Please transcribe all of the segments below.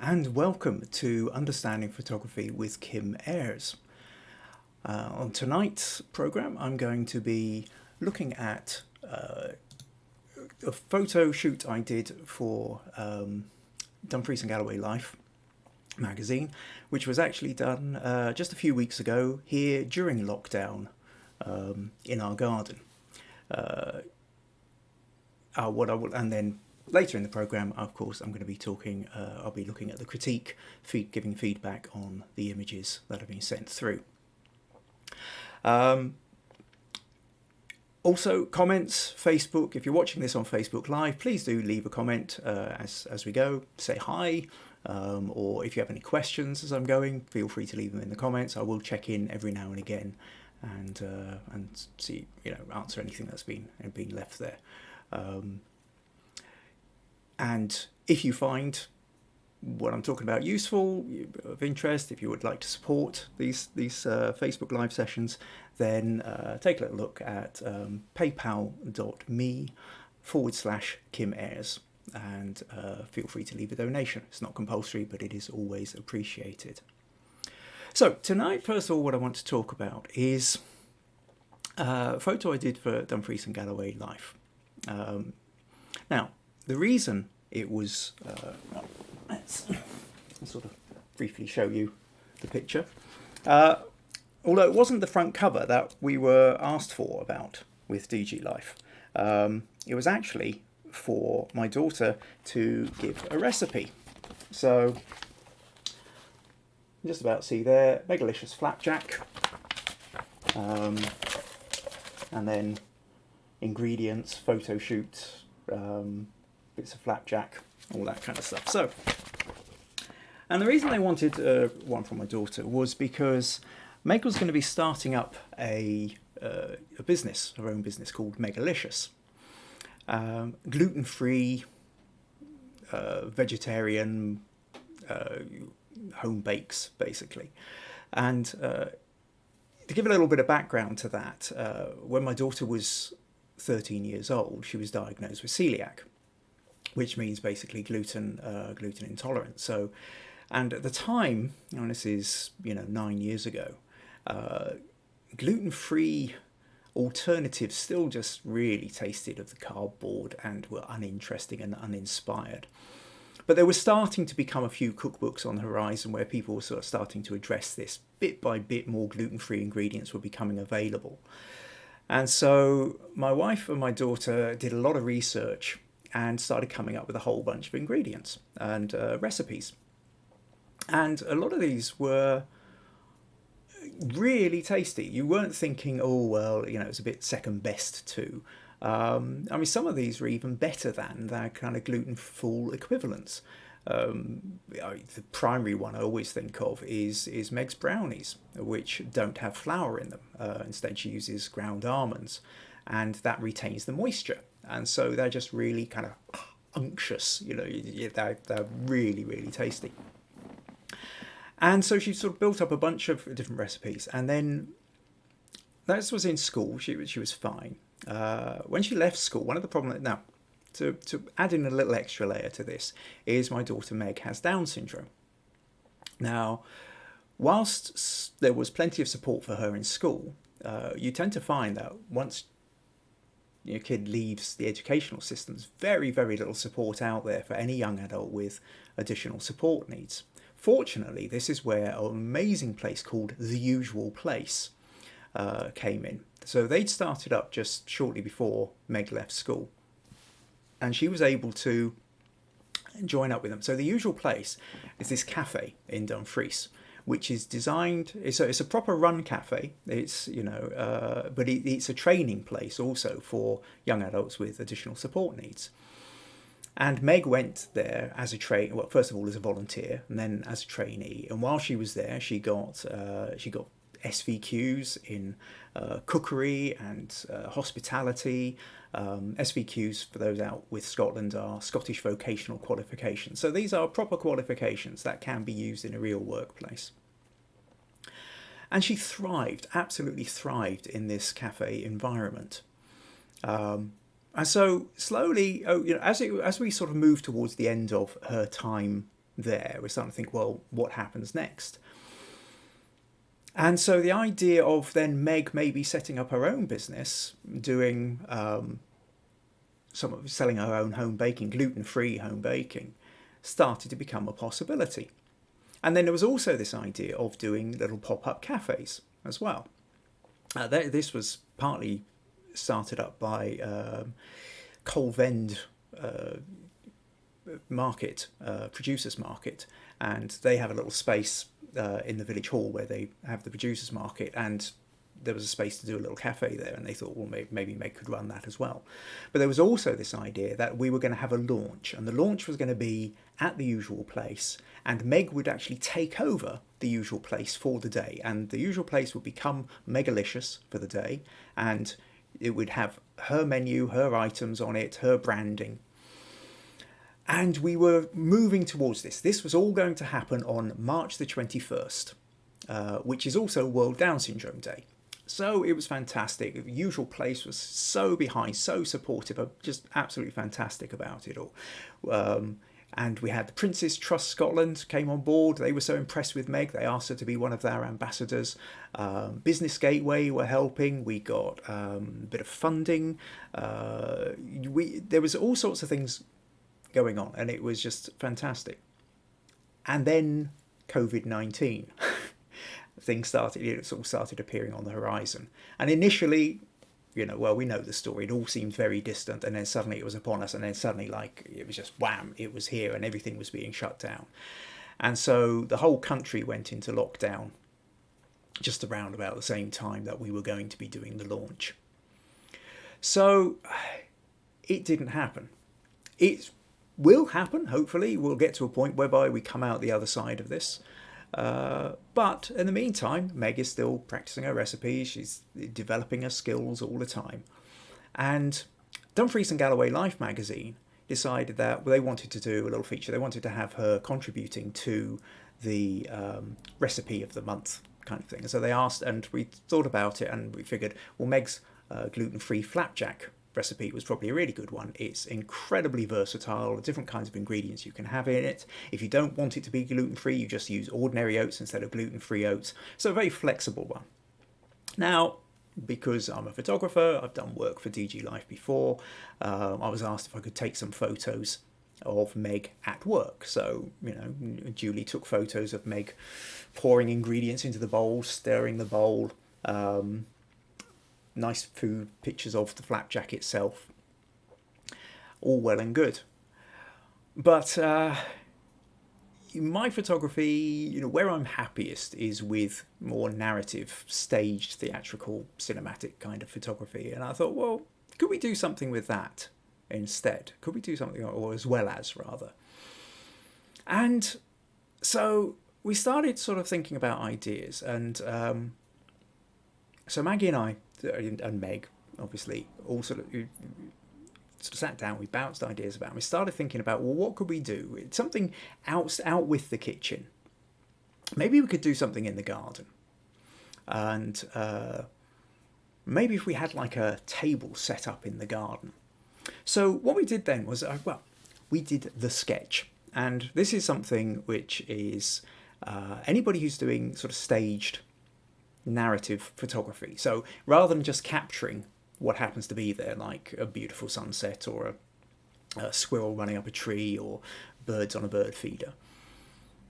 and welcome to Understanding Photography with Kim Ayres. On tonight's program, I'm going to be looking at a photo shoot I did for Dumfries Galloway Life magazine, which was actually done just a few weeks ago here during lockdown in our garden. And then later in the program, of course, I'm going to be talking. I'll be looking at the critique, giving feedback on the images that have been sent through. Also, comments, Facebook. If you're watching this on Facebook Live, please do leave a comment as we go. Say hi, or if you have any questions as I'm going, feel free to leave them in the comments. I will check in every now and again, and see, answer anything that's been left there. And if you find what I'm talking about useful, of interest, if you would like to support these Facebook Live sessions, then take a little look at paypal.me/Kim Ayres, and feel free to leave a donation. It's not compulsory, but it is always appreciated. So tonight, first of all, what I want to talk about is a photo I did for Dumfries and Galloway Life. Now, the reason it was, let's sort of briefly show you the picture. Although it wasn't the front cover that we were asked for about with DG Life. It was actually for my daughter to give a recipe. So, just about see there, Megalicious flapjack. And then ingredients, photo shoot, bits of flapjack, all that kind of stuff. So, and the reason they wanted one from my daughter was because Meg was going to be starting up a business, her own business called Megalicious. Gluten-free, vegetarian, home bakes, basically. And to give a little bit of background to that, when my daughter was 13 years old, she was diagnosed with celiac, which means basically gluten intolerant. So, and at the time, and this is 9 years ago, gluten-free alternatives still just really tasted of the cardboard and were uninteresting and uninspired. But there was starting to become a few cookbooks on the horizon where people were sort of starting to address this. Bit by bit, more gluten-free ingredients were becoming available. And so my wife and my daughter did a lot of research and started coming up with a whole bunch of ingredients and recipes. And a lot of these were really tasty. You weren't thinking, oh, well, it's a bit second best to. Some of these were even better than their kind of gluten-full equivalents. The primary one I always think of is Meg's brownies, which don't have flour in them. Instead, she uses ground almonds, and that retains the moisture. And so they're just really kind of unctuous, they're really, really tasty. And so she sort of built up a bunch of different recipes. And then that was in school. She was fine. When she left school, one of the problems... Now, to add in a little extra layer to this, is my daughter Meg has Down syndrome. Now, whilst there was plenty of support for her in school, you tend to find that once your kid leaves the educational system, there's very, very little support out there for any young adult with additional support needs. Fortunately, this is where an amazing place called The Usual Place came in. So they'd started up just shortly before Meg left school, and she was able to join up with them. So The Usual Place is this cafe in Dumfries, which is designed. It's a proper run cafe. It's but it's a training place also for young adults with additional support needs. And Meg went there as a well, first of all as a volunteer, and then as a trainee. And while she was there, she got SVQs in cookery and hospitality. SVQs, for those out with Scotland, are Scottish Vocational Qualifications. So these are proper qualifications that can be used in a real workplace. And she thrived, absolutely thrived in this cafe environment. And so slowly, as we sort of moved towards the end of her time there. We're starting to think, well, what happens next? And so the idea of then Meg maybe setting up her own business, doing selling her own home baking, gluten-free home baking, started to become a possibility. And then there was also this idea of doing little pop-up cafes as well. This was partly started up by Colvend Market, Producers Market, and they have a little space in the village hall where they have the Producers Market, and there was a space to do a little cafe there, and they thought, well, maybe Meg could run that as well. But there was also this idea that we were going to have a launch, and the launch was going to be at the usual place, and Meg would actually take over the usual place for the day, and the usual place would become Megalicious for the day, and it would have her menu, her items on it, her branding. And we were moving towards this. This was all going to happen on March the 21st, which is also World Down Syndrome Day. So it was fantastic. The usual place was so behind, so supportive, just absolutely fantastic about it all. And we had the Prince's Trust Scotland came on board. They were so impressed with Meg, they asked her to be one of their ambassadors. Business Gateway were helping. We got a bit of funding. There was all sorts of things going on, and it was just fantastic. And then COVID-19. Things started, it sort of started appearing on the horizon. And initially, we know the story. It all seemed very distant, and then suddenly it was upon us, and then suddenly, it was just wham, it was here, and everything was being shut down. And so the whole country went into lockdown just around about the same time that we were going to be doing the launch. So it didn't happen. It will happen, hopefully. We'll get to a point whereby we come out the other side of this. But in the meantime, Meg is still practicing her recipes. She's developing her skills all the time. And Dumfries and Galloway Life magazine decided that they wanted to do a little feature. They wanted to have her contributing to the recipe of the month kind of thing. And so they asked, and we thought about it, and we figured, well, Meg's gluten-free flapjack recipe was probably a really good one. It's incredibly versatile, the different kinds of ingredients you can have in it. If you don't want it to be gluten-free, you just use ordinary oats instead of gluten-free oats. So a very flexible one. Now, because I'm a photographer, I've done work for DG Life before, I was asked if I could take some photos of Meg at work. So, Julie took photos of Meg pouring ingredients into the bowl, stirring the bowl, nice food pictures of the flapjack itself. All well and good. But my photography, where I'm happiest is with more narrative, staged, theatrical, cinematic kind of photography. And I thought, well, could we do something with that instead? Could we do something, or as well as, rather? And so we started sort of thinking about ideas. And so Maggie and I, and Meg, obviously, all sort of sat down, we bounced ideas about, and we started thinking about, well, what could we do? It's something out with the kitchen. Maybe we could do something in the garden. And maybe if we had a table set up in the garden. So what we did then was, we did the sketch. And this is something which is anybody who's doing sort of staged narrative photography. So rather than just capturing what happens to be there, like a beautiful sunset or a squirrel running up a tree or birds on a bird feeder,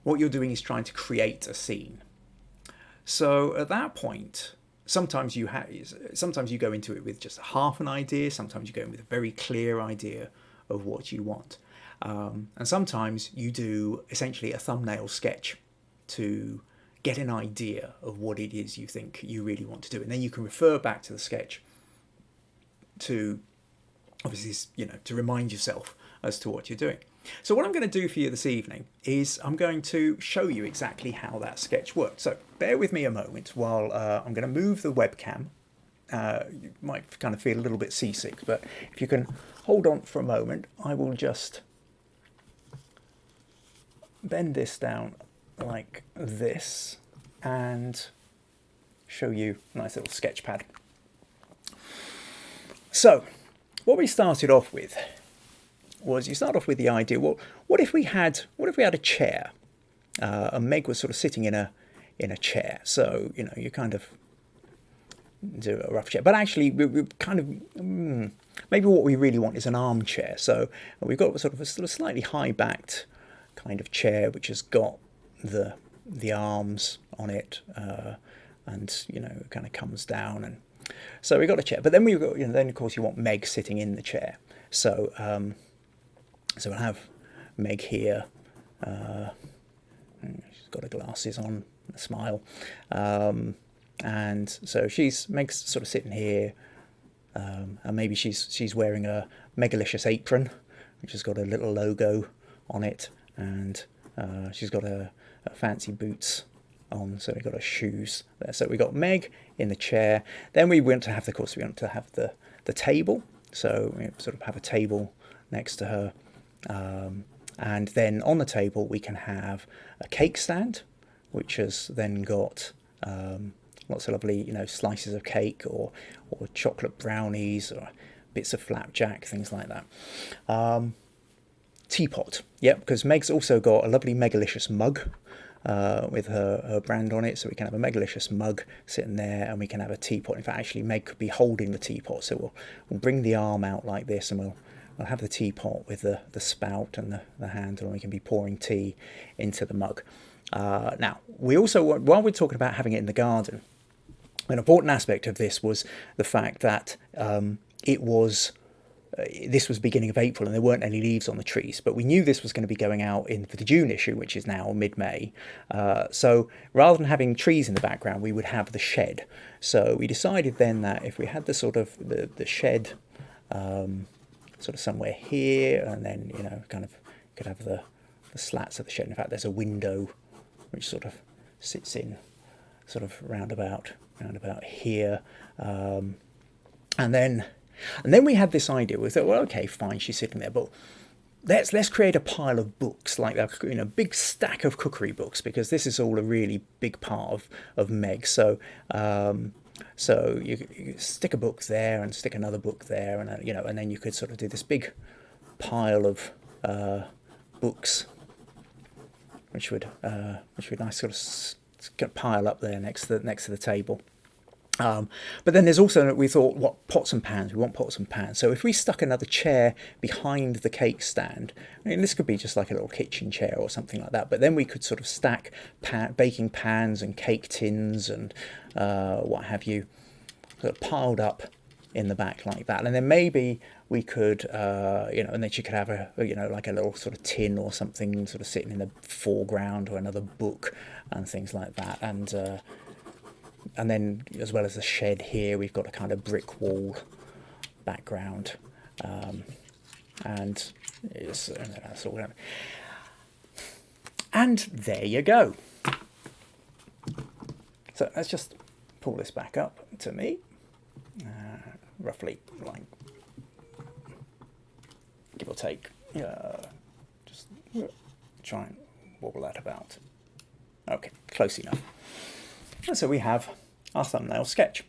what you're doing is trying to create a scene. So at that point, sometimes you go into it with just half an idea, sometimes you go in with a very clear idea of what you want, and sometimes you do essentially a thumbnail sketch to get an idea of what it is you think you really want to do. And then you can refer back to the sketch to, obviously, to remind yourself as to what you're doing. So what I'm going to do for you this evening is I'm going to show you exactly how that sketch works. So bear with me a moment while I'm going to move the webcam. You might kind of feel a little bit seasick, but if you can hold on for a moment, I will just bend this down like this and show you a nice little sketch pad. So what we started off with was you start off with the idea, well, what if we had a chair, and Meg was sort of sitting in a chair. So you kind of do a rough chair, but actually we kind of maybe what we really want is an armchair. So we've got sort of a slightly high backed kind of chair which has got the arms on it, and kind of comes down, and so we got a chair. But then we've got then of course you want Meg sitting in the chair. So so we'll have Meg here. She's got her glasses on, a smile, and so Meg's sort of sitting here, and maybe she's wearing a Megalicious apron, which has got a little logo on it, and she's got her fancy boots on, so we've got her shoes there. So we got Meg in the chair. Then we want to have the table. So we sort of have a table next to her, and then on the table we can have a cake stand, which has then got lots of lovely slices of cake or chocolate brownies or bits of flapjack, things like that. Teapot, yep, because Meg's also got a lovely Megalicious mug with her brand on it, so we can have a Megalicious mug sitting there, and we can have a teapot. In fact, actually Meg could be holding the teapot, so we'll bring the arm out like this, and we'll have the teapot with the spout and the handle, and we can be pouring tea into the mug. Now, we also, while we're talking about having it in the garden, an important aspect of this was the fact that this was beginning of April and there weren't any leaves on the trees, but we knew this was going to be going out for the June issue, which is now mid-May. So rather than having trees in the background, we would have the shed. So we decided then that if we had the sort of the shed sort of somewhere here, and then kind of could have the slats of the shed. In fact, there's a window which sort of sits in sort of roundabout here, and then we had this idea. We thought, well, okay, fine, she's sitting there, but let's create a pile of books, like a big stack of cookery books, because this is all a really big part of Meg. So so you stick a book there and stick another book there, and and then you could sort of do this big pile of books, which would nice sort of pile up there next to the table. But then there's also, we thought, what, pots and pans. We want pots and pans. So if we stuck another chair behind the cake stand, I mean, this could be just like a little kitchen chair or something like that, but then we could sort of stack baking pans and cake tins and what have you, sort of piled up in the back like that. And then maybe we could, and then she could have like a little sort of tin or something sort of sitting in the foreground, or another book and things like that. And then, as well as the shed here, we've got a kind of brick wall background, and that's all. And there you go. So let's just pull this back up to me, roughly like give or take. Just try and wobble that about. Okay, close enough. And so we have our thumbnail sketch.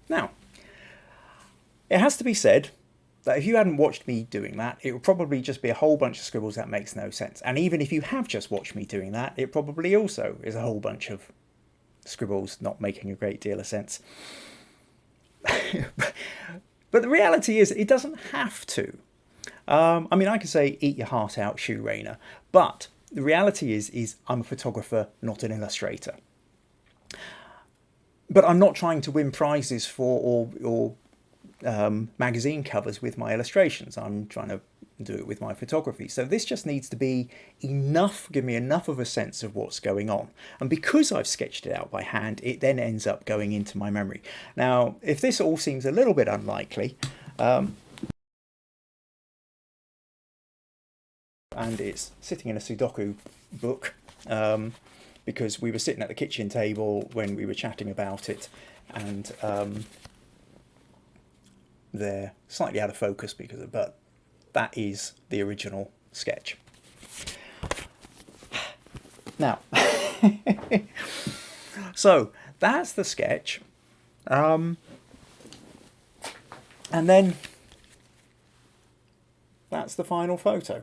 Now, it has to be said that if you hadn't watched me doing that, it would probably just be a whole bunch of scribbles that makes no sense. And even if you have just watched me doing that, it probably also is a whole bunch of scribbles not making a great deal of sense. But the reality is, it doesn't have to. I mean, I could say, eat your heart out, Shoe Rainer, but the reality is I'm a photographer, not an illustrator. But I'm not trying to win prizes for or magazine covers with my illustrations. I'm trying to do it with my photography. So this just needs to be enough, give me enough of a sense of what's going on. And because I've sketched it out by hand, it then ends up going into my memory. Now, if this all seems a little bit unlikely, and it's sitting in a Sudoku book, because we were sitting at the kitchen table when we were chatting about it, and they're slightly out of focus but that is the original sketch. Now, so that's the sketch, and then that's the final photo.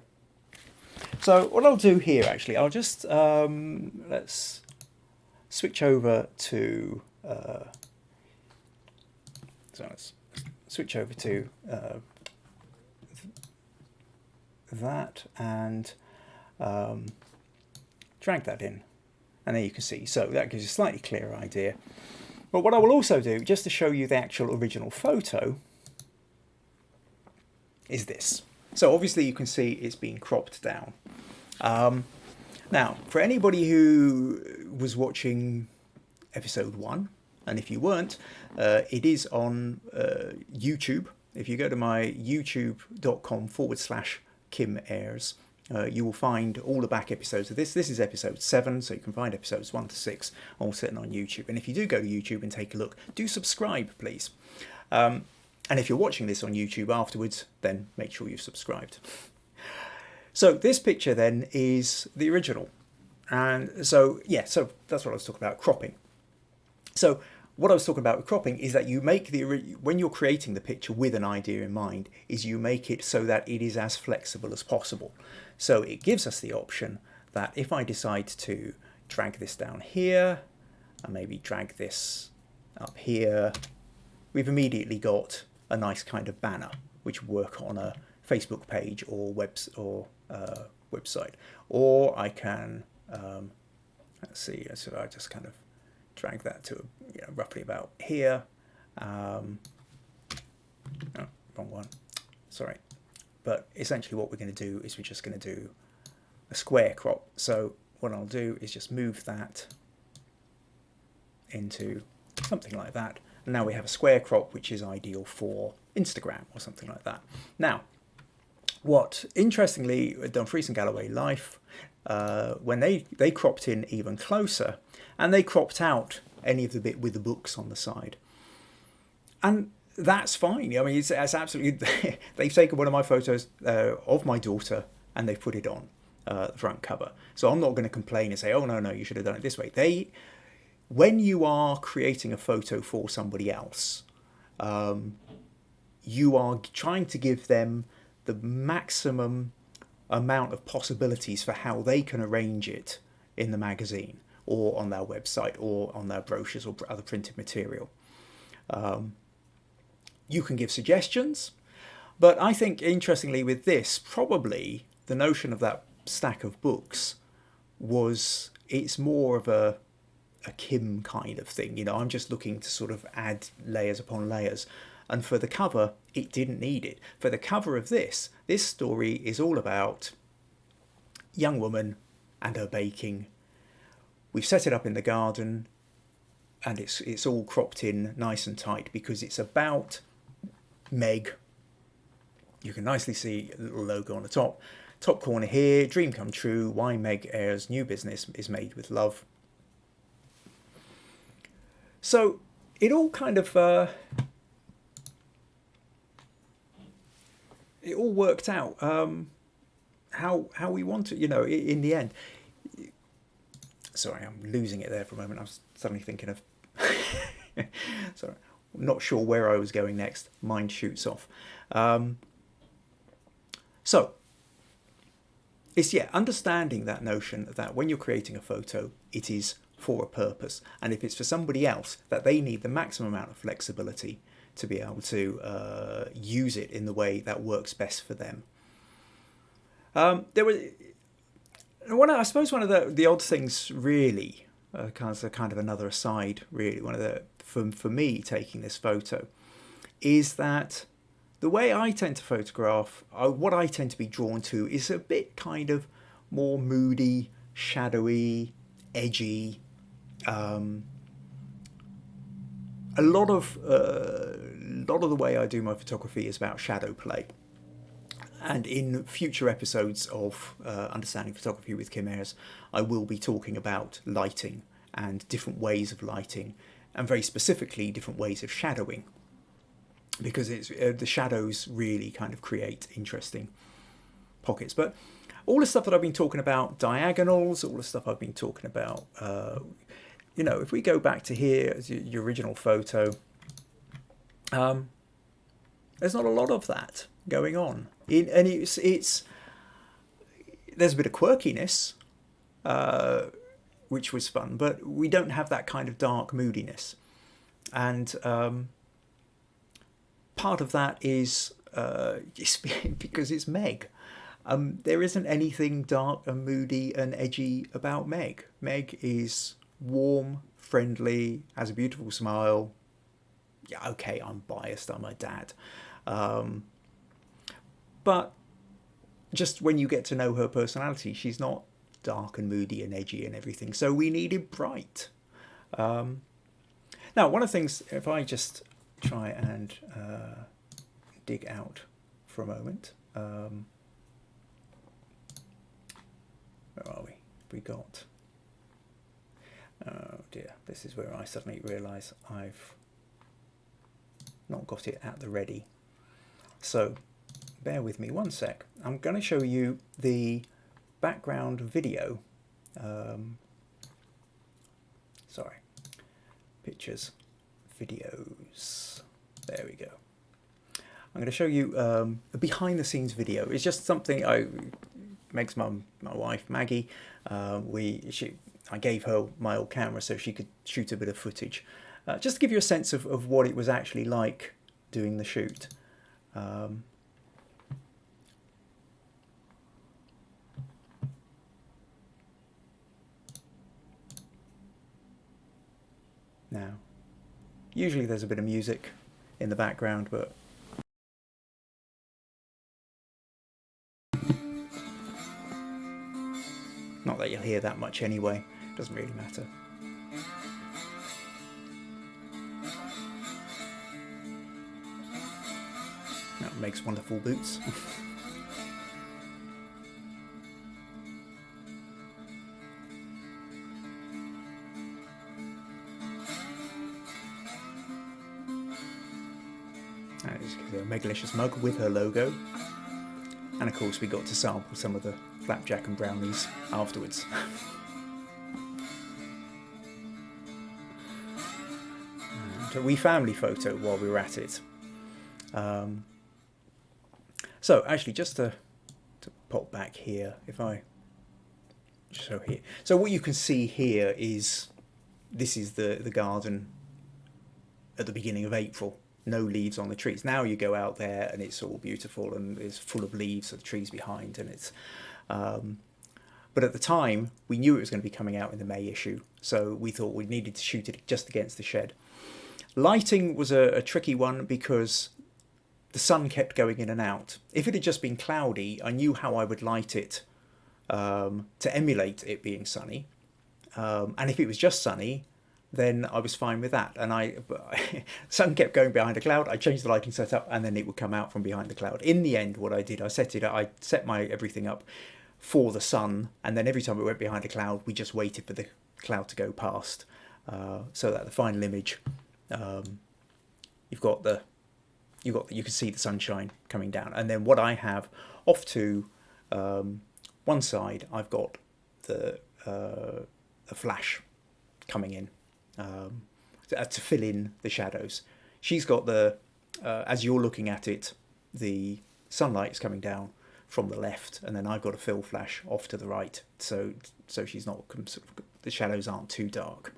So what I'll do here, actually, I'll just, let's switch over to, so let's switch over to that and drag that in. And there you can see, so that gives you a slightly clearer idea. But what I will also do, just to show you the actual original photo, is this. So obviously you can see it's been cropped down. Now, for anybody who was watching episode 1, and if you weren't, it is on YouTube. If you go to my youtube.com/Kim Ayres, you will find all the back episodes of this. This is episode 7, so you can find episodes 1 to 6 all sitting on YouTube. And if you do go to YouTube and take a look, do subscribe, please. And if you're watching this on YouTube afterwards, then make sure you've subscribed. So this picture then is the original. And so, yeah, so that's what I was talking about, cropping. So what I was talking about with cropping is that you make when you're creating the picture with an idea in mind, is you make it so that it is as flexible as possible. So it gives us the option that if I decide to drag this down here, and maybe drag this up here, we've immediately got a nice kind of banner, which will work on a Facebook page or website. Or I can, let's see, so I just kind of drag that to roughly about here. Oh, wrong one, sorry. But essentially what we're going to do is we're just going to do a square crop. So what I'll do is just move that into something like that. And now we have a square crop, which is ideal for Instagram or something like that. Now, what interestingly, Dumfries and Galloway Life, when they cropped in even closer, and they cropped out any of the bit with the books on the side. And that's fine. I mean, it's absolutely, they've taken one of my photos of my daughter and they've put it on the front cover. So I'm not going to complain and say, oh, no, you should have done it this way. When you are creating a photo for somebody else, you are trying to give them the maximum amount of possibilities for how they can arrange it in the magazine or on their website or on their brochures or other printed material. You can give suggestions, but I think interestingly with this, probably the notion of that stack of books it's more of a Kim kind of thing. I'm just looking to sort of add layers upon layers. And for the cover, it didn't need it. For the cover of this story is all about young woman and her baking. We've set it up in the garden and it's all cropped in nice and tight because it's about Meg. You can nicely see a little logo on the top corner here. Dream come true. Why Meg Ayres' new business is made with love. So it all kind of it all worked out how we want it. In the end. Sorry, I'm losing it there for a moment. I was suddenly thinking of. Sorry, I'm not sure where I was going next. Mind shoots off. So it's understanding that notion that when you're creating a photo, it is for a purpose, and if it's for somebody else, that they need the maximum amount of flexibility to be able to use it in the way that works best for them. I suppose one of the odd things, really, kind of another aside, really, one of the for me taking this photo, is that the way I tend to photograph, what I tend to be drawn to is a bit kind of more moody, shadowy, edgy. A lot of the way I do my photography is about shadow play. And in future episodes of Understanding Photography with Kim Ayres, I will be talking about lighting and different ways of lighting, and very specifically different ways of shadowing, because it's the shadows really kind of create interesting pockets. But all the stuff that I've been talking about, diagonals, all the stuff I've been talking about, if we go back to here as your original photo, there's not a lot of that going on. And it's there's a bit of quirkiness, uh, which was fun, but we don't have that kind of dark moodiness. And part of that is because it's Meg. There isn't anything dark and moody and edgy about Meg. Meg is warm, friendly, has a beautiful smile. Yeah, okay, I'm biased, I'm her dad. Um, but just when you get to know her personality, she's not dark and moody and edgy and everything. So we needed bright. Um, Now, one of the things, if I just try and dig out for a moment, where are we? We got, oh dear, this is where I suddenly realise I've not got it at the ready. So bear with me one sec. I'm going to show you the background video. Sorry. Pictures, videos. There we go. I'm going to show you a behind the scenes video. It's just something Meg's mum, my wife Maggie, I gave her my old camera so she could shoot a bit of footage, just to give you a sense of what it was actually like doing the shoot. Now, usually there's a bit of music in the background, but not that you'll hear that much anyway. Doesn't really matter. That makes wonderful boots. That is a Megalicious mug with her logo. And of course we got to sample some of the flapjack and brownies afterwards. And a wee family photo while we were at it. So actually just to pop back here, if I show here. So what you can see here is, this is the garden at the beginning of April. No leaves on the trees. Now you go out there and it's all beautiful and it's full of leaves, of the trees behind, and it's but at the time we knew it was going to be coming out in the May issue, so we thought we needed to shoot it just against the shed. Lighting was a tricky one because the sun kept going in and out. If it had just been cloudy, I knew how I would light it to emulate it being sunny, and if it was just sunny, then I was fine with that. And sun kept going behind a cloud. I changed the lighting setup, and then it would come out from behind the cloud. In the end, what I did, I set my everything up for the sun, and then every time it went behind a cloud, we just waited for the cloud to go past, so that the final image, you can see the sunshine coming down. And then what I have off to one side, I've got the flash coming in. To fill in the shadows. She's got as you're looking at it, the sunlight is coming down from the left, and then I've got a fill flash off to the right, so she's not, the shadows aren't too dark.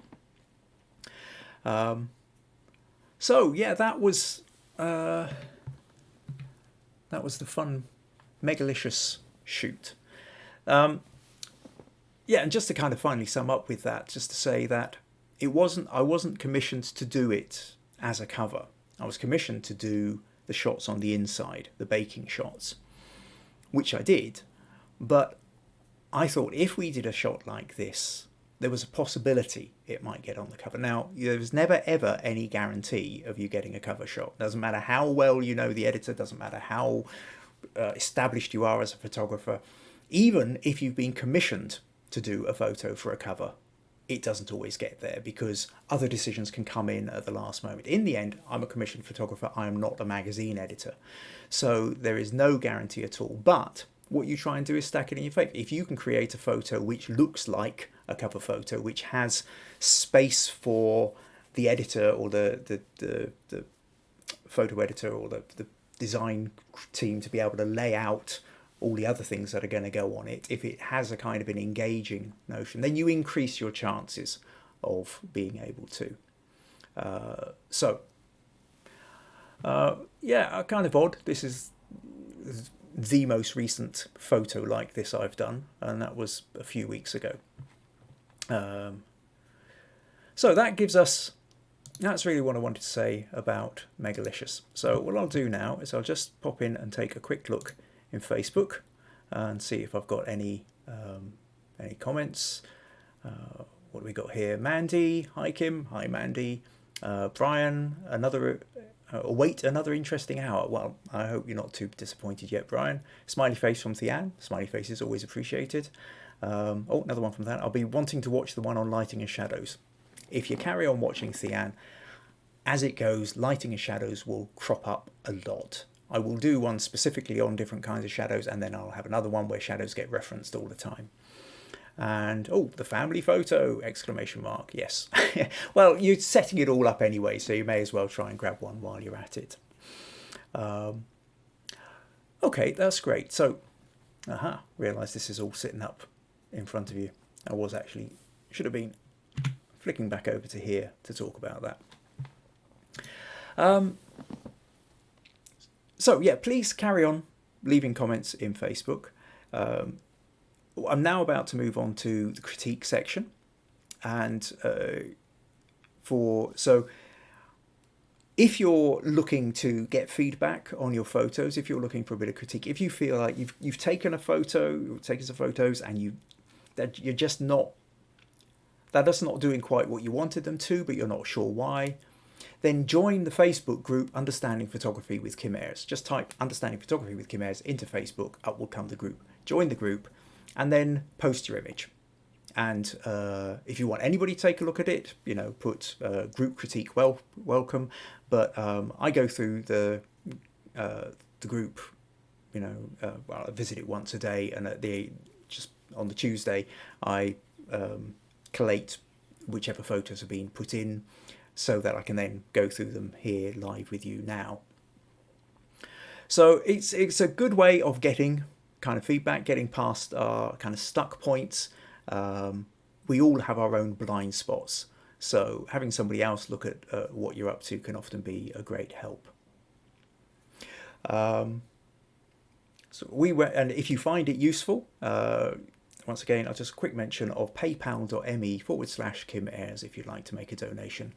So yeah, that was the fun Megalicious shoot. Yeah, and just to kind of finally sum up with that, just to say that I wasn't commissioned to do it as a cover. I was commissioned to do the shots on the inside, the baking shots, which I did. But I thought if we did a shot like this, there was a possibility it might get on the cover. Now, there was never ever any guarantee of you getting a cover shot. Doesn't matter how well you know the editor, doesn't matter how established you are as a photographer. Even if you've been commissioned to do a photo for a cover, it doesn't always get there because other decisions can come in at the last moment. In the end, I'm a commissioned photographer. I am not a magazine editor. So there is no guarantee at all. But what you try and do is stack it in your favour. If you can create a photo which looks like a cover photo, which has space for the editor or the photo editor or the design team to be able to lay out all the other things that are going to go on it, if it has a kind of an engaging notion, then you increase your chances of being able to. Yeah, kind of odd. This is the most recent photo like this I've done, and that was a few weeks ago. So that gives us, that's really what I wanted to say about Megalicious. So what I'll do now is I'll just pop in and take a quick look in Facebook and see if I've got any comments. What do we got here? Mandy, hi Kim, hi Mandy. Brian, await another interesting hour. Well, I hope you're not too disappointed yet, Brian. Smiley face from Thean. Smiley face is always appreciated. Oh, another one from that. I'll be wanting to watch the one on lighting and shadows. If you carry on watching Thean, as it goes, lighting and shadows will crop up a lot. I will do one specifically on different kinds of shadows, and then I'll have another one where shadows get referenced all the time. And oh, the family photo, exclamation mark, yes. Well, you're setting it all up anyway, so you may as well try and grab one while you're at it. Okay, that's great. So, realise this is all sitting up in front of you. I was actually, should have been flicking back over to here to talk about that. So yeah, please carry on leaving comments in Facebook. I'm now about to move on to the critique section, and so if you're looking to get feedback on your photos, if you're looking for a bit of critique, if you feel like you've taken a photo, you've taken some photos, and you're just not, that's not doing quite what you wanted them to, but you're not sure why, then join the Facebook group Understanding Photography with Kim Ayres. Just type Understanding Photography with Kim Ayres into Facebook, up will come the group. Join the group, and then post your image. And if you want anybody to take a look at it, put group critique welcome. But I go through the group, I visit it once a day, and just on the Tuesday I collate whichever photos have been put in, so that I can then go through them here live with you now. So it's a good way of getting kind of feedback, getting past our kind of stuck points. We all have our own blind spots, so having somebody else look at what you're up to can often be a great help. And if you find it useful, once again, I'll just a quick mention of paypal.me/Kim Ayres if you'd like to make a donation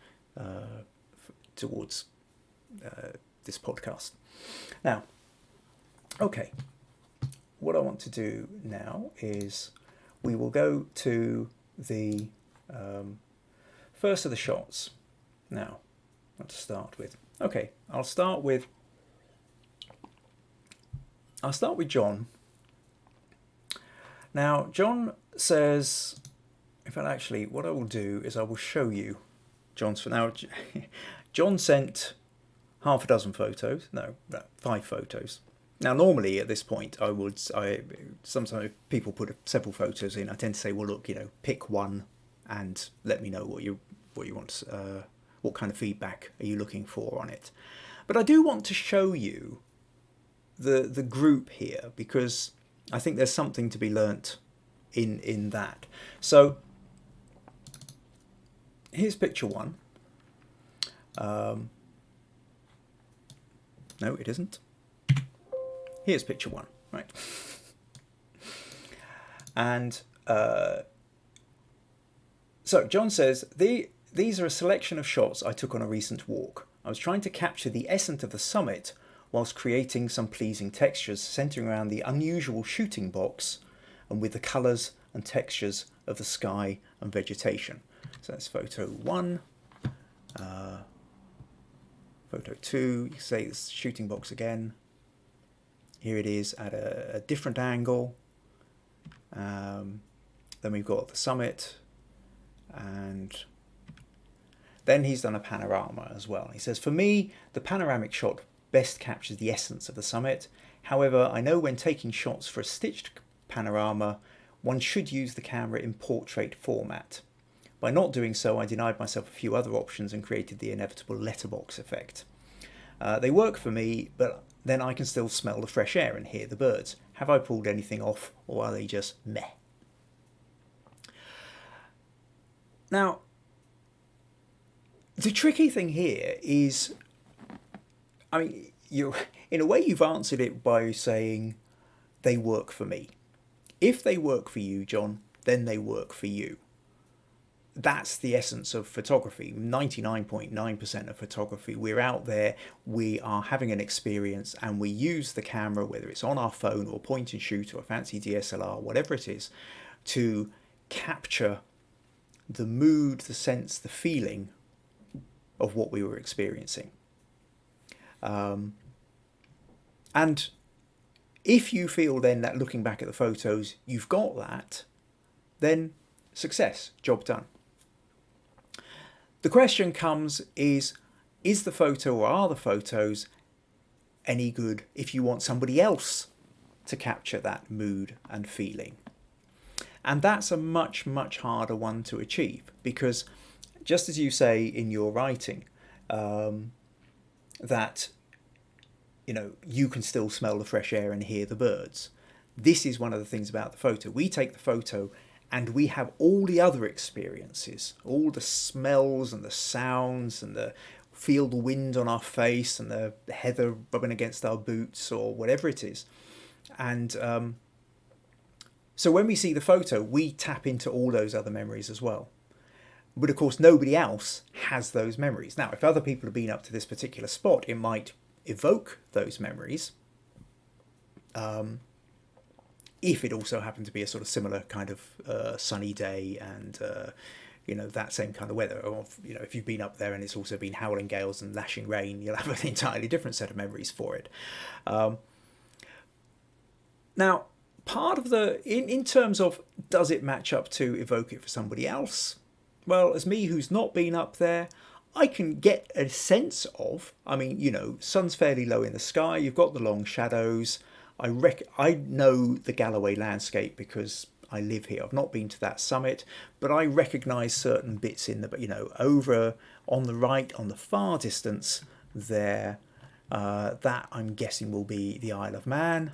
towards this podcast. Now, okay, what I want to do now is we will go to the first of the shots. Now, what to start with? Okay, I'll start with John. Now, John says, in fact, actually, what I will do is I will show you John's. Now, John sent half a dozen photos. No, 5 photos. Now, normally at this point, sometimes people put several photos in. I tend to say, well, look, pick one and let me know what you want. What kind of feedback are you looking for on it? But I do want to show you the group here, because I think there's something to be learnt in that. So here's picture 1. No, it isn't. Here's picture 1, right? And so John says, these are a selection of shots I took on a recent walk. I was trying to capture the essence of the summit whilst creating some pleasing textures centering around the unusual shooting box and with the colours and textures of the sky and vegetation. So that's photo 1. Photo 2, you can say this shooting box again. Here it is at a different angle. Then we've got the summit, and then he's done a panorama as well. He says, for me, the panoramic shot best captures the essence of the summit. However, I know when taking shots for a stitched panorama, one should use the camera in portrait format. By not doing so, I denied myself a few other options and created the inevitable letterbox effect. They work for me, but then I can still smell the fresh air and hear the birds. Have I pulled anything off, or are they just meh? Now, the tricky thing here is, I mean, in a way you've answered it by saying they work for me. If they work for you, John, then they work for you. That's the essence of photography. 99.9% of photography, we're out there, we are having an experience, and we use the camera, whether it's on our phone or point and shoot or a fancy DSLR, whatever it is, to capture the mood, the sense, the feeling of what we were experiencing. And if you feel then that looking back at the photos, you've got that, then success, job done. The question comes is the photo, or are the photos any good if you want somebody else to capture that mood and feeling? And that's a much, much harder one to achieve, because just as you say in your writing, that you can still smell the fresh air and hear the birds. This is one of the things about the photo. We take the photo and we have all the other experiences, all the smells and the sounds, and feel the wind on our face and the heather rubbing against our boots or whatever it is. And so when we see the photo, we tap into all those other memories as well. But of course, nobody else has those memories. Now, if other people have been up to this particular spot, it might evoke those memories. If it also happened to be a sort of similar kind of sunny day and, that same kind of weather. Or, if you've been up there and it's also been howling gales and lashing rain, you'll have an entirely different set of memories for it. Now, part of in terms of does it match up to evoke it for somebody else? Well, as me who's not been up there, I can get a sense of, sun's fairly low in the sky, you've got the long shadows. I know the Galloway landscape because I live here. I've not been to that summit, but I recognise certain bits in over on the right, on the far distance there, that I'm guessing will be the Isle of Man.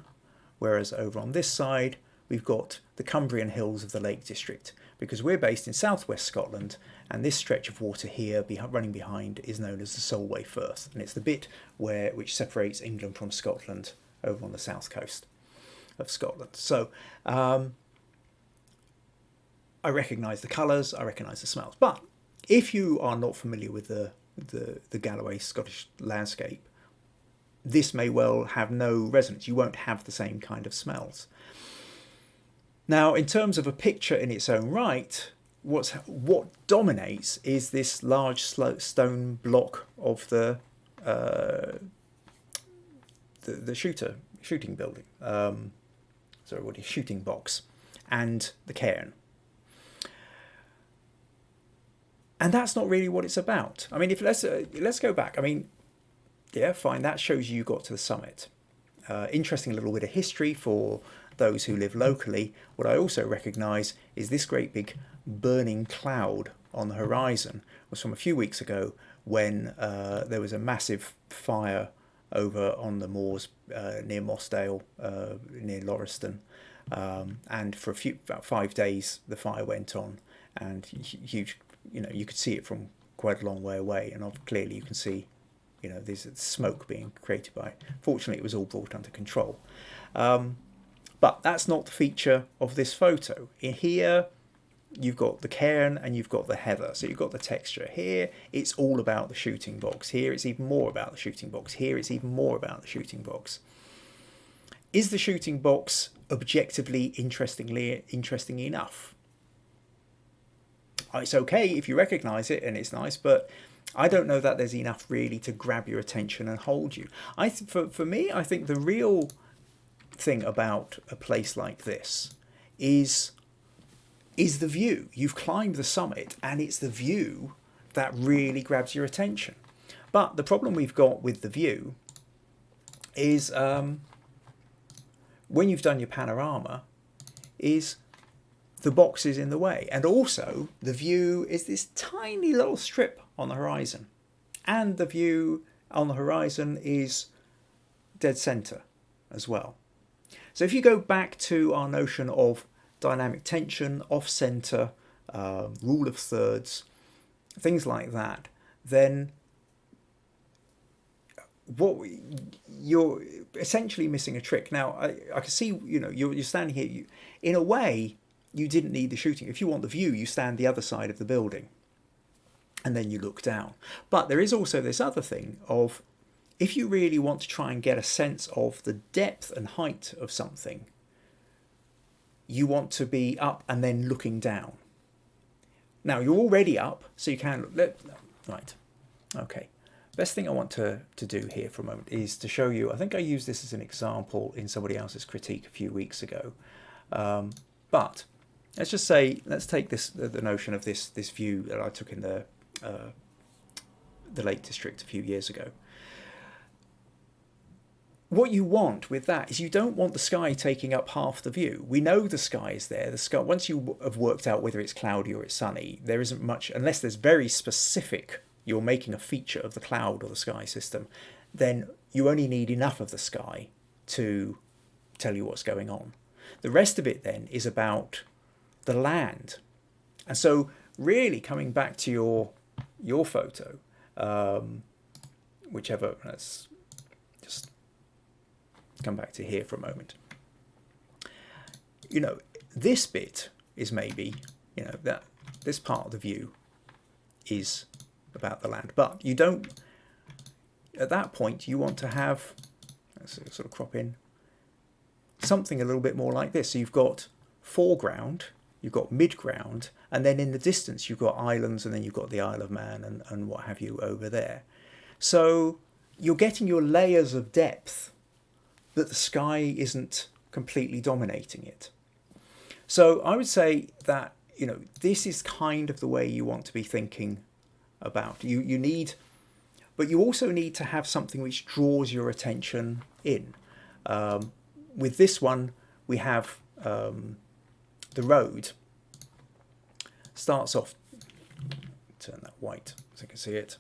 Whereas over on this side, we've got the Cumbrian Hills of the Lake District, because we're based in southwest Scotland, and this stretch of water here running behind is known as the Solway Firth, and it's the bit which separates England from Scotland over on the south coast of Scotland. So I recognise the colours, I recognise the smells. But if you are not familiar with the Galloway Scottish landscape, this may well have no resonance. You won't have the same kind of smells. Now, in terms of a picture in its own right, what dominates is this large stone block of the shooting building. Shooting box, and the cairn. And that's not really what it's about. If let's go back. Yeah, fine. That shows you got to the summit. Interesting little bit of history for those who live locally. What I also recognise is this great big burning cloud on the horizon was from a few weeks ago when there was a massive fire over on the moors near Mossdale, near Lauriston, and for about 5 days the fire went on, and huge. You could see it from quite a long way away, and clearly you can see. There's smoke being created by it. Fortunately, it was all brought under control. But that's not the feature of this photo. In here, you've got the cairn and you've got the heather. So you've got the texture. Here, it's all about the shooting box. Here, it's even more about the shooting box. Here, it's even more about the shooting box. Is the shooting box objectively interesting enough? It's okay if you recognise it and it's nice, but I don't know that there's enough really to grab your attention and hold you. For me, I think the real thing about a place like this is the view. You've climbed the summit, and it's the view that really grabs your attention. But the problem we've got with the view is when you've done your panorama, is the box is in the way, and also the view is this tiny little strip on the horizon, and the view on the horizon is dead center as well. So if you go back to our notion of dynamic tension, off center, rule of thirds, things like that, then you're essentially missing a trick. Now, I can see, you're standing here. In a way, you didn't need the shooting. If you want the view, you stand the other side of the building, and then you look down. But there is also this other thing of, if you really want to try and get a sense of the depth and height of something, you want to be up and then looking down. Now, you're already up, so you can look. Right. Okay. Best thing I want to do here for a moment is to show you, I think I used this as an example in somebody else's critique a few weeks ago. But let's just say, let's take the notion of this view that I took in the Lake District a few years ago. What you want with that is, you don't want the sky taking up half the view. We know the sky is there. The sky, once you have worked out whether it's cloudy or it's sunny, there isn't much, unless there's very specific, you're making a feature of the cloud or the sky system, then you only need enough of the sky to tell you what's going on. The rest of it then is about the land. And so really, coming back to your photo, whichever, let's just come back to here for a moment. This bit is maybe, that this part of the view is about the land, but you don't, at that point, you want to have, let's sort of crop in, something a little bit more like this. So you've got foreground, you've got midground, and then in the distance you've got islands, and then you've got the Isle of Man and what have you over there. So you're getting your layers of depth, that the sky isn't completely dominating it. So I would say that, this is kind of the way you want to be thinking about. You need, but you also need to have something which draws your attention in. With this one, we have the road starts off, turn that white so you can see it.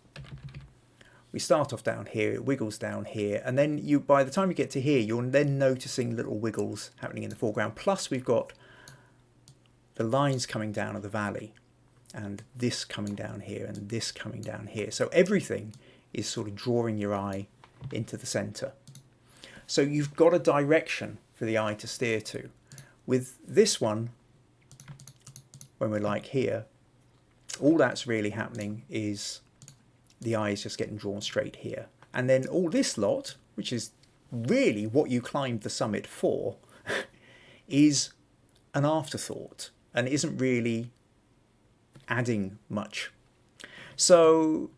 We start off down here, it wiggles down here, and then by the time you get to here, you're then noticing little wiggles happening in the foreground. Plus we've got the lines coming down of the valley, and this coming down here, and this coming down here. So everything is sort of drawing your eye into the center. So you've got a direction for the eye to steer to. With this one, when we're like here, all that's really happening is the eye is just getting drawn straight here. And then all this lot, which is really what you climbed the summit for, is an afterthought and isn't really adding much. So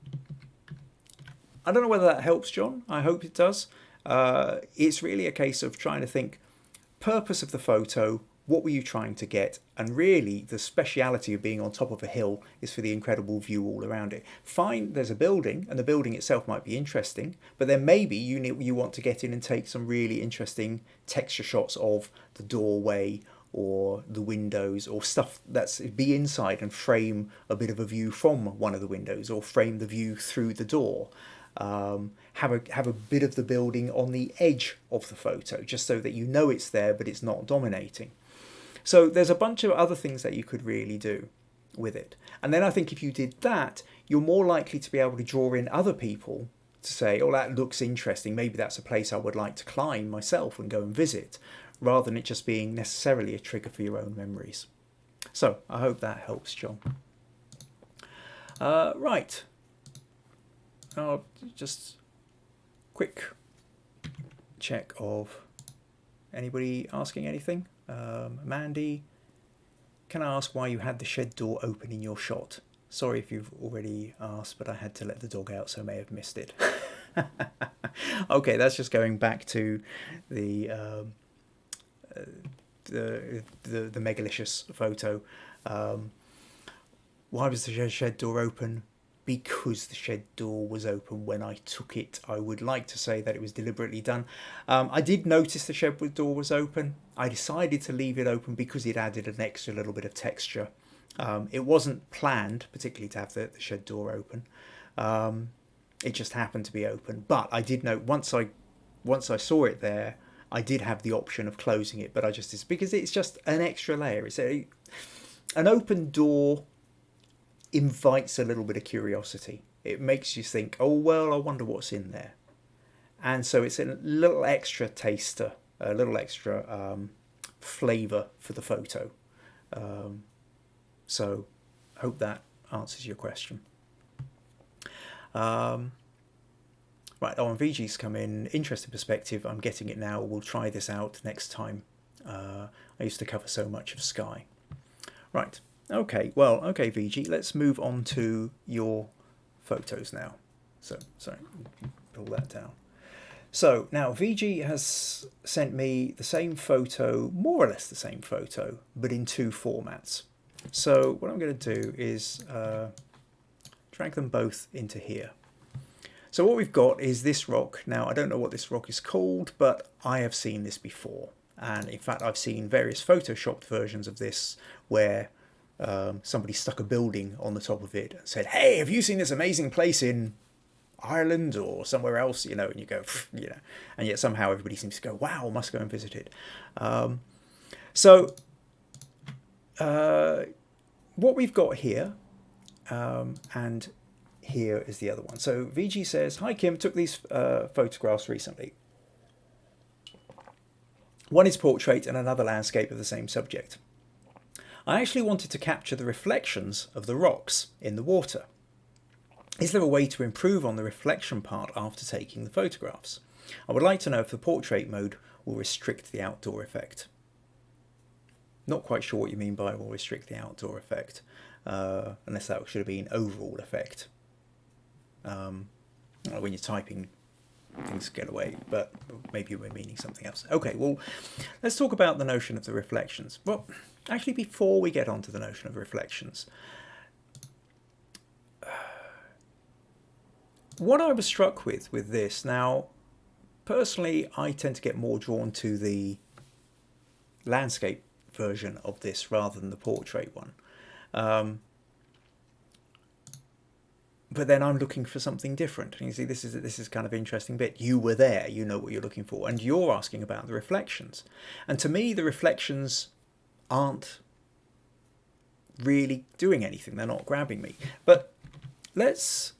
I don't know whether that helps, John. I hope it does. It's really a case of trying to think, purpose of the photo, what were you trying to get? And really, the speciality of being on top of a hill is for the incredible view all around it. Fine, there's a building, and the building itself might be interesting, but then maybe you want to get in and take some really interesting texture shots of the doorway or the windows, or stuff that's be inside and frame a bit of a view from one of the windows, or frame the view through the door. Have a bit of the building on the edge of the photo, just so that you know it's there, but it's not dominating. So there's a bunch of other things that you could really do with it. And then I think if you did that, you're more likely to be able to draw in other people to say, oh, that looks interesting. Maybe that's a place I would like to climb myself and go and visit, rather than it just being necessarily a trigger for your own memories. So I hope that helps, John. Right. I'll just quick check of anybody asking anything. Mandy, can I ask why you had the shed door open in your shot? Sorry if you've already asked, but I had to let the dog out, so I may have missed it. Okay, that's just going back to the Megalicious photo. Why was the shed door open? Because the shed door was open when I took it. I would like to say that it was deliberately done. I did notice the shed door was open. I decided to leave it open because it added an extra little bit of texture. It wasn't planned particularly to have the shed door open. It just happened to be open. But I did note, once I once I saw it there, I did have the option of closing it, but because it's just an extra layer. An open door invites a little bit of curiosity. It makes you think, oh, well, I wonder what's in there. And so it's a little extra taster, a little extra flavour for the photo. So I hope that answers your question. Right, and VG's come in. Interesting perspective. I'm getting it now. We'll try this out next time. I used to cover so much of Sky. Right. Okay. Well, okay, VG. Let's move on to your photos now. So, sorry, pull that down. So now VG has sent me the same photo, more or less the same photo, but in two formats. So what I'm going to do is drag them both into here. So what we've got is this rock. Now, I don't know what this rock is called, but I have seen this before. And in fact, I've seen various photoshopped versions of this where somebody stuck a building on the top of it and said, hey, have you seen this amazing place in Ireland or somewhere else? You know, and you go, you know, and yet somehow everybody seems to go, wow, must go and visit it. What we've got here, and here is the other one. So VG says, hi Kim, took these photographs recently. One is portrait and another landscape of the same subject. I actually wanted to capture the reflections of the rocks in the water. Is there a way to improve on the reflection part after taking the photographs? I would like to know if the portrait mode will restrict the outdoor effect. Not quite sure what you mean by will restrict the outdoor effect, unless that should have been overall effect. When you're typing, things get away, but maybe we're meaning something else. Okay, well, let's talk about the notion of the reflections. Well, actually, before we get on to the notion of reflections, what I was struck with this, now, personally, I tend to get more drawn to the landscape version of this rather than the portrait one. But then I'm looking for something different. And you see, this is kind of interesting bit. You were there, you know what you're looking for, and you're asking about the reflections. And to me, the reflections aren't really doing anything. They're not grabbing me. But that's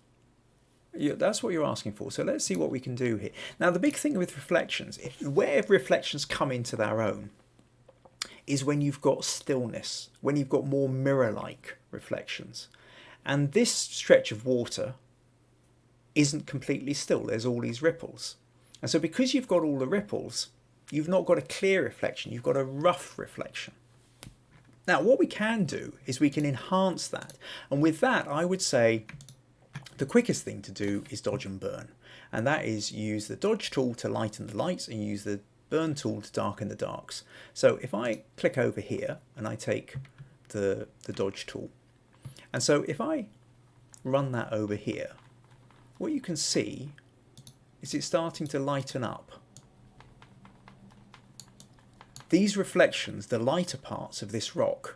what you're asking for. So let's see what we can do here. Now, the big thing with reflections, where reflections come into their own, is when you've got stillness, when you've got more mirror-like reflections. And this stretch of water isn't completely still. There's all these ripples. And so because you've got all the ripples, you've not got a clear reflection. You've got a rough reflection. Now, what we can do is we can enhance that. And with that, I would say the quickest thing to do is dodge and burn. And that is use the dodge tool to lighten the lights and use the burn tool to darken the darks. So if I click over here and I take the dodge tool, and so if I run that over here, what you can see is it's starting to lighten up. These reflections, the lighter parts of this rock,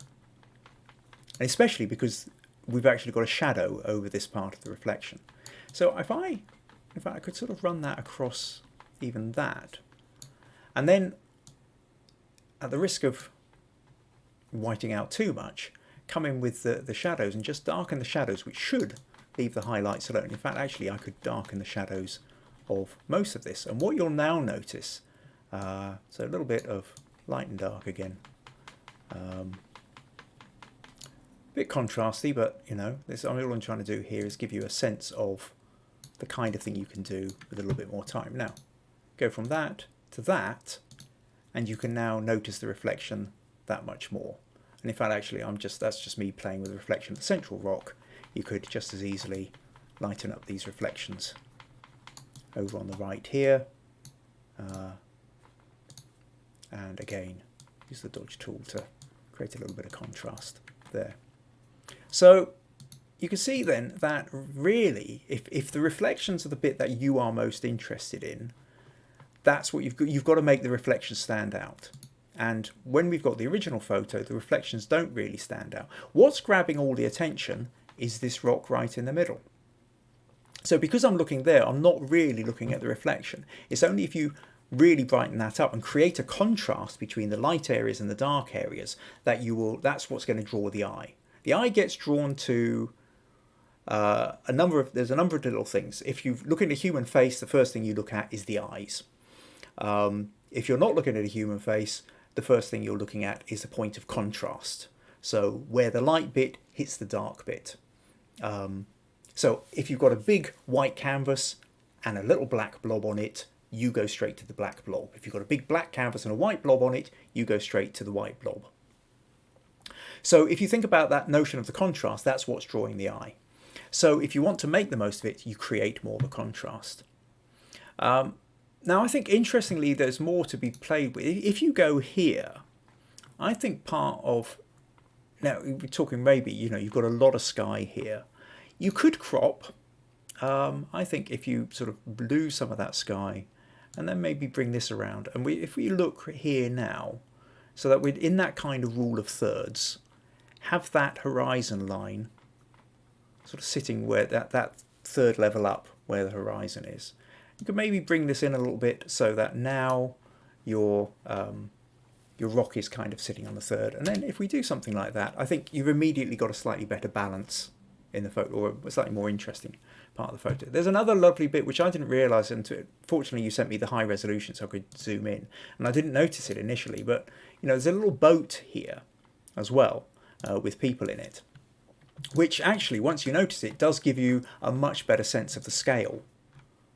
and especially because we've actually got a shadow over this part of the reflection. So if I could sort of run that across even that, and then at the risk of whiting out too much, come in with the shadows and just darken the shadows, which should leave the highlights alone. In fact, actually, I could darken the shadows of most of this. And what you'll now notice, so a little bit of light and dark again. Bit contrasty, but you know, all I'm trying to do here is give you a sense of the kind of thing you can do with a little bit more time. Now, go from that to that, and you can now notice the reflection that much more. And in fact, actually, that's just me playing with the reflection of the central rock. You could just as easily lighten up these reflections over on the right here. And again, use the dodge tool to create a little bit of contrast there. So you can see then that really, if the reflections are the bit that you are most interested in, that's what you've got to make the reflections stand out. And when we've got the original photo, the reflections don't really stand out. What's grabbing all the attention is this rock right in the middle. So because I'm looking there, I'm not really looking at the reflection. It's only if you really brighten that up and create a contrast between the light areas and the dark areas that you will, that's what's going to draw the eye. The eye gets drawn to there's a number of little things. If you look at a human face, the first thing you look at is the eyes. If you're not looking at a human face, the first thing you're looking at is the point of contrast. So where the light bit hits the dark bit. So if you've got a big white canvas and a little black blob on it, you go straight to the black blob. If you've got a big black canvas and a white blob on it, you go straight to the white blob. So if you think about that notion of the contrast, that's what's drawing the eye. So if you want to make the most of it, you create more of a contrast. Now, I think interestingly, there's more to be played with. If you go here, I think part of, now we're talking maybe, you've got a lot of sky here. You could crop, I think if you sort of lose some of that sky and then maybe bring this around. And if we look here now, so that we're in that kind of rule of thirds, have that horizon line sort of sitting where that third level up where the horizon is. You could maybe bring this in a little bit so that now your rock is kind of sitting on the third. And then if we do something like that, I think you've immediately got a slightly better balance in the photo, or a slightly more interesting part of the photo. There's another lovely bit which I didn't realise until, fortunately you sent me the high resolution so I could zoom in, and I didn't notice it initially, but there's a little boat here as well with people in it, which actually, once you notice it, does give you a much better sense of the scale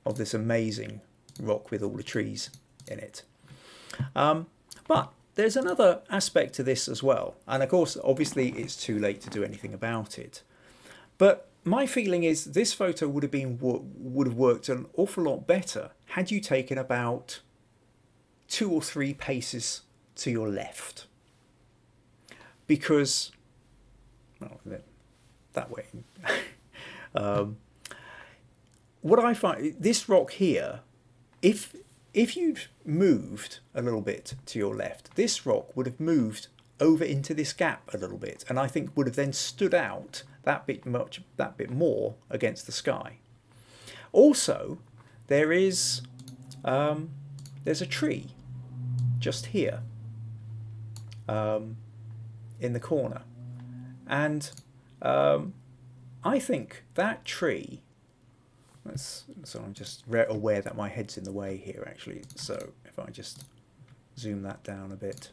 of this amazing rock with all the trees in it. But there's another aspect to this as well, and of course obviously it's too late to do anything about it, but my feeling is this photo would have worked an awful lot better had you taken about 2 or 3 paces to your left, because, well, that way. What I find, this rock here, if you'd moved a little bit to your left, this rock would have moved over into this gap a little bit, and I think would have then stood out that bit more against the sky. Also, there's a tree just here in the corner, and I think that tree, so I'm just aware that my head's in the way here actually, so if I just zoom that down a bit,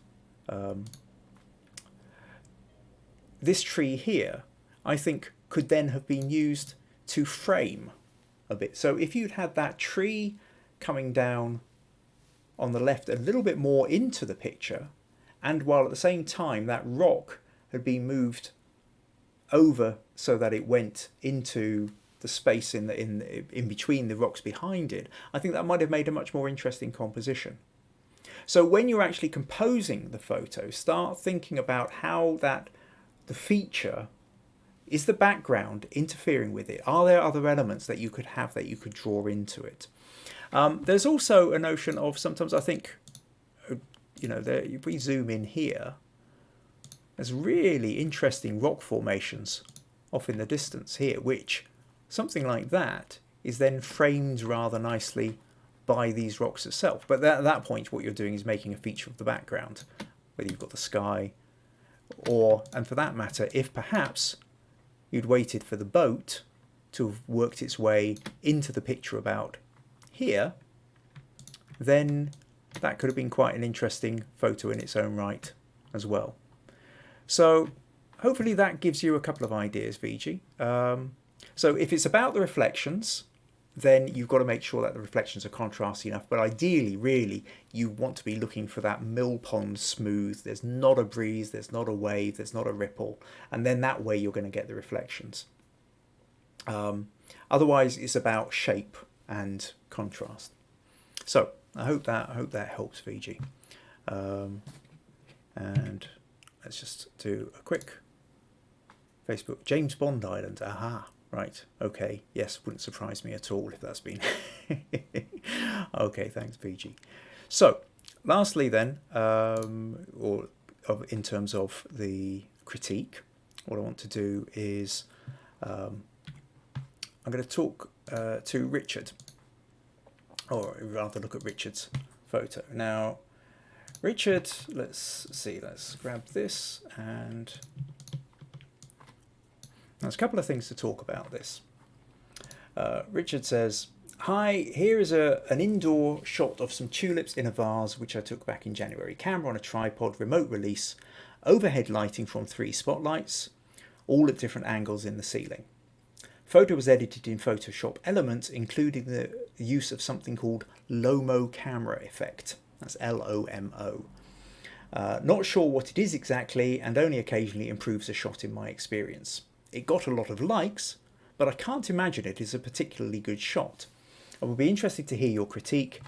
this tree here I think could then have been used to frame a bit. So if you'd had that tree coming down on the left a little bit more into the picture, and while at the same time that rock had been moved over so that it went into the space in between the rocks behind it, I think that might have made a much more interesting composition. So when you're actually composing the photo, start thinking about how the feature, is the background interfering with it? Are there other elements that you could have that you could draw into it? There's also a notion of, sometimes I think, if we zoom in here, there's really interesting rock formations off in the distance here, which something like that is then framed rather nicely by these rocks itself. But at that point, what you're doing is making a feature of the background, whether you've got the sky, or, and for that matter, if perhaps you'd waited for the boat to have worked its way into the picture about here, then that could have been quite an interesting photo in its own right as well. So hopefully that gives you a couple of ideas, VG. So if it's about the reflections, then you've got to make sure that the reflections are contrasty enough. But ideally, really, you want to be looking for that mill pond smooth. There's not a breeze, there's not a wave, there's not a ripple. And then that way you're going to get the reflections. Otherwise, it's about shape and contrast. So I hope that helps, VG. And let's just do a quick Facebook. James Bond Island. Aha. Right, okay, yes, wouldn't surprise me at all if that's been... Okay, thanks, VG. So, lastly then, in terms of the critique, what I want to do is, I'm going to talk to Richard, or rather look at Richard's photo. Now, Richard, let's see, let's grab this, and there's a couple of things to talk about this. Richard says, "Hi, here is an indoor shot of some tulips in a vase which I took back in January. Camera on a tripod, remote release, overhead lighting from 3 spotlights, all at different angles in the ceiling. Photo was edited in Photoshop Elements, including the use of something called Lomo Camera Effect. That's L-O-M-O. Not sure what it is exactly, and only occasionally improves a shot in my experience. It got a lot of likes, but I can't imagine it is a particularly good shot. I would be interested to hear your critique.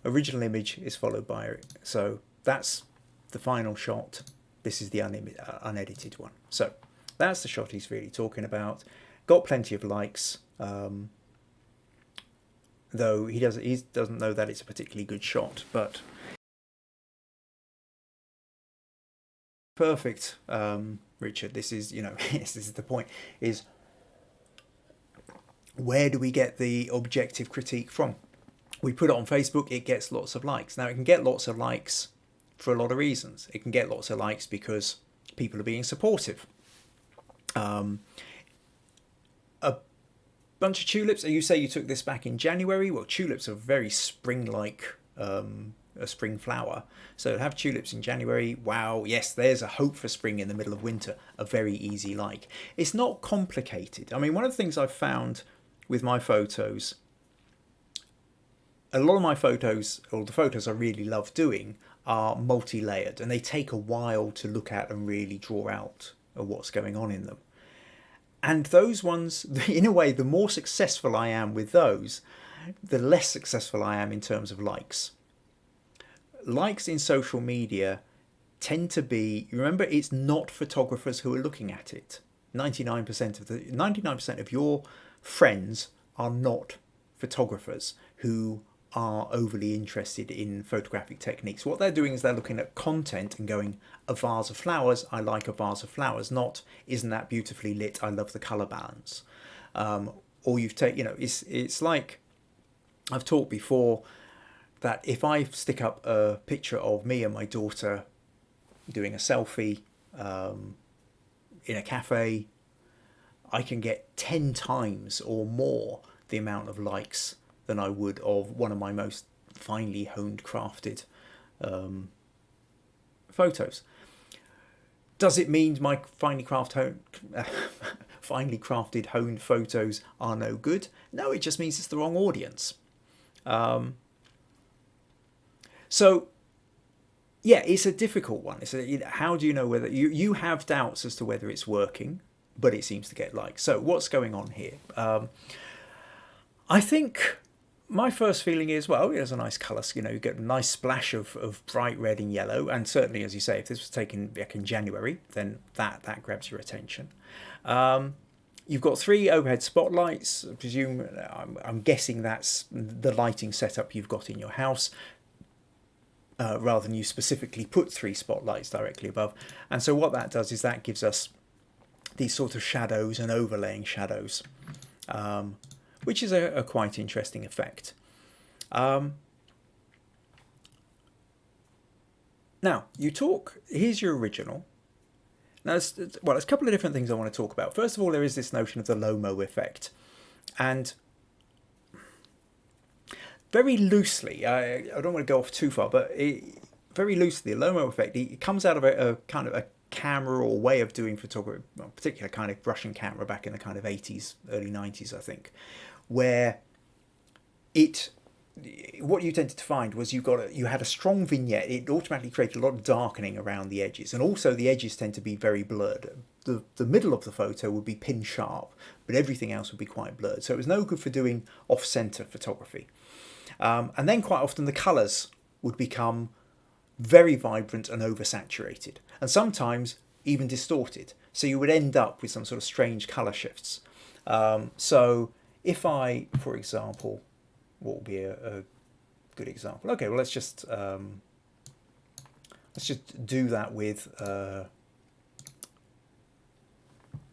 Original image is followed by..." So that's the final shot. This is the unedited one. So that's the shot he's really talking about. Got plenty of likes, though he doesn't know that it's a particularly good shot. But perfect, Richard. This is, yes, this is the point. Is where do we get the objective critique from? We put it on Facebook, it gets lots of likes. Now, it can get lots of likes for a lot of reasons. It can get lots of likes because people are being supportive. A bunch of tulips. You say you took this back in January. Well, tulips are very spring-like, a spring flower. So to have tulips in January, wow, yes, there's a hope for spring in the middle of winter. A very easy like. It's not complicated. I mean, one of the things I've found with my photos, a lot of my photos, or the photos I really love doing, are multi-layered, and they take a while to look at and really draw out what's going on in them. And those ones, in a way, the more successful I am with those, the less successful I am in terms of likes. Likes in social media tend to be, remember, it's not photographers who are looking at it. 99% of your friends are not photographers who are overly interested in photographic techniques. What they're doing is they're looking at content and going, a vase of flowers, I like a vase of flowers, not, isn't that beautifully lit, I love the colour balance. Or you've taken, it's like, I've talked before that if I stick up a picture of me and my daughter doing a selfie in a cafe, I can get 10 times or more the amount of likes than I would of one of my most finely honed, crafted photos. Does it mean my finely crafted, honed photos are no good? No, it just means it's the wrong audience. So, yeah, it's a difficult one. How do you know whether you have doubts as to whether it's working, but it seems to get likes. So what's going on here? I think my first feeling is, well, there's a nice colour. You get a nice splash of bright red and yellow. And certainly, as you say, if this was taken back in January, then that grabs your attention. You've got 3 overhead spotlights. I presume, I'm guessing that's the lighting setup you've got in your house, rather than you specifically put 3 spotlights directly above. And so what that does is that gives us these sort of shadows and overlaying shadows, which is a quite interesting effect. Now, here's your original. Now, there's a couple of different things I want to talk about. First of all, there is this notion of the Lomo effect. And very loosely, I don't want to go off too far, but very loosely, the Lomo effect, it comes out of a kind of a camera or way of doing photography, a particular kind of Russian camera back in the kind of 80s, early 90s, I think, where what you tended to find was you had a strong vignette. It automatically created a lot of darkening around the edges, and also the edges tend to be very blurred. The middle of the photo would be pin sharp, but everything else would be quite blurred. So it was no good for doing off-center photography. And then quite often the colours would become very vibrant and oversaturated, and sometimes even distorted. So you would end up with some sort of strange colour shifts. So if I, for example, what would be a good example? Okay, well let's just do that with we'll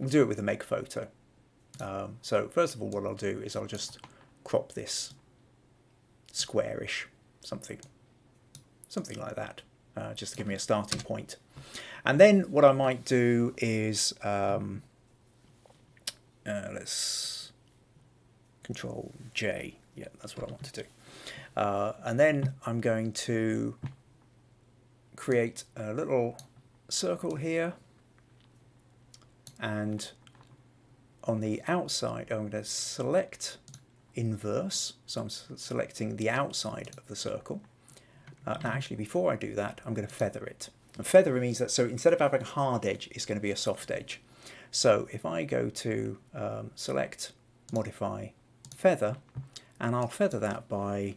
do it with a Meg photo. So first of all, what I'll do is I'll just crop this squarish, something like that, just to give me a starting point. And then what I might do is, let's Control J. Yeah, that's what I want to do. And then I'm going to create a little circle here, and on the outside I'm going to select inverse, so I'm selecting the outside of the circle. Actually, before I do that, I'm going to feather it. And feather means that, so instead of having a hard edge, it's going to be a soft edge. So if I go to select, modify, feather, and I'll feather that by,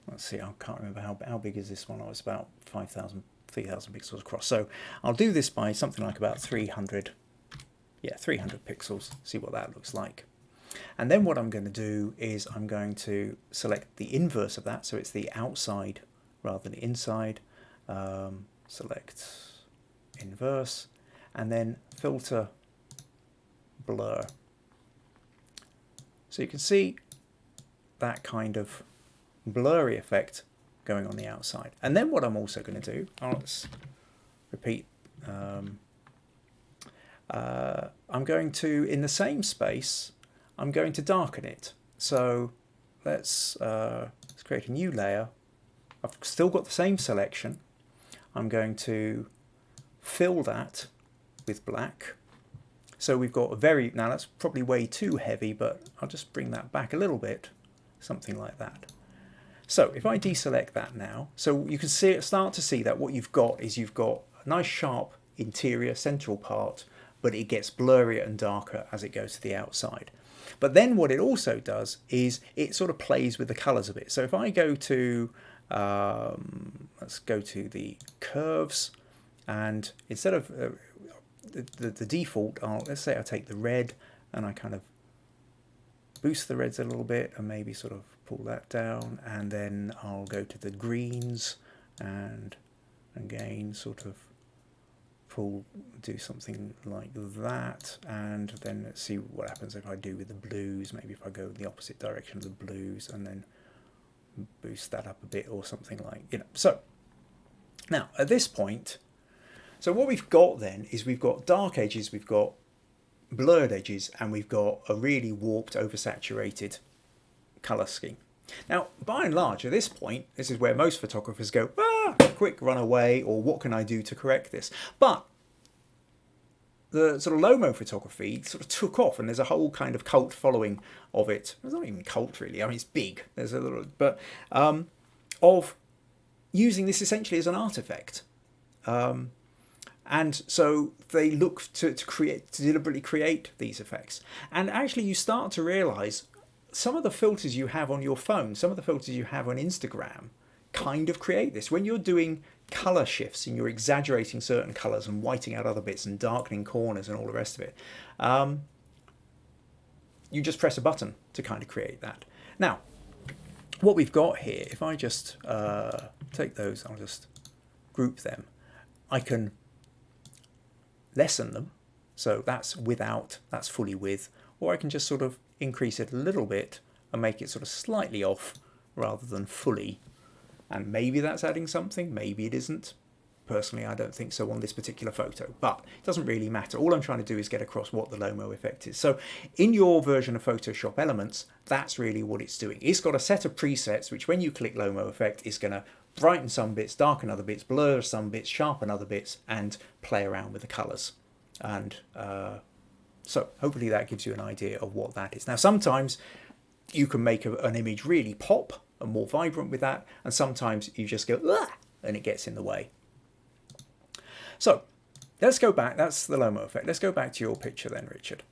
let's see, I can't remember how big is this one. Oh, it's about 3,000 pixels across. So I'll do this by something like about 300, yeah, 300 pixels, see what that looks like. And then what I'm going to do is I'm going to select the inverse of that, so it's the outside rather than the inside. Select inverse, and then filter blur. So you can see that kind of blurry effect going on the outside. And then what I'm also going to do, let's repeat, I'm going to, in the same space, I'm going to darken it. So let's create a new layer. I've still got the same selection. I'm going to fill that with black. So we've got a very, now that's probably way too heavy, but I'll just bring that back a little bit, something like that. So if I deselect that now, so you can see, start to see that what you've got is you've got a nice sharp interior central part, but it gets blurrier and darker as it goes to the outside. But then what it also does is it sort of plays with the colors a bit. So if I go to, let's go to the curves, and instead of the default, let's say I take the red and I kind of boost the reds a little bit and maybe sort of pull that down, and then I'll go to the greens and again sort of do something like that, and then let's see what happens if I do with the blues. Maybe if I go in the opposite direction of the blues and then boost that up a bit or something like, you know. So now at this point, so what we've got then is we've got dark edges, we've got blurred edges, and we've got a really warped, oversaturated color scheme. Now, by and large, at this point, this is where most photographers go, quick, run away, or what can I do to correct this? But the sort of Lomo photography sort of took off, and there's a whole kind of cult following of it. It's not even cult, really. I mean, it's big. There's a little, but of using this essentially as an artifact. And so they look to deliberately create these effects. And actually you start to realize some of the filters you have on your phone, some of the filters you have on Instagram kind of create this. When you're doing color shifts and you're exaggerating certain colors and whiting out other bits and darkening corners and all the rest of it, you just press a button to kind of create that. Now, what we've got here, if I just take those, I'll just group them, I can lessen them, so that's without, that's fully with, or I can just sort of increase it a little bit and make it sort of slightly off rather than fully, and maybe that's adding something, maybe it isn't. Personally, I don't think so on this particular photo, but it doesn't really matter. All I'm trying to do is get across what the Lomo effect is. So in your version of Photoshop Elements, that's really what it's doing. It's got a set of presets which when you click Lomo effect is going to brighten some bits, darken other bits, blur some bits, sharpen other bits, and play around with the colors. And so hopefully that gives you an idea of what that is. Now sometimes you can make an image really pop and more vibrant with that, and sometimes you just go "Ah!" and it gets in the way. So let's go back, that's the Lomo effect. Let's go back to your picture then, Richard.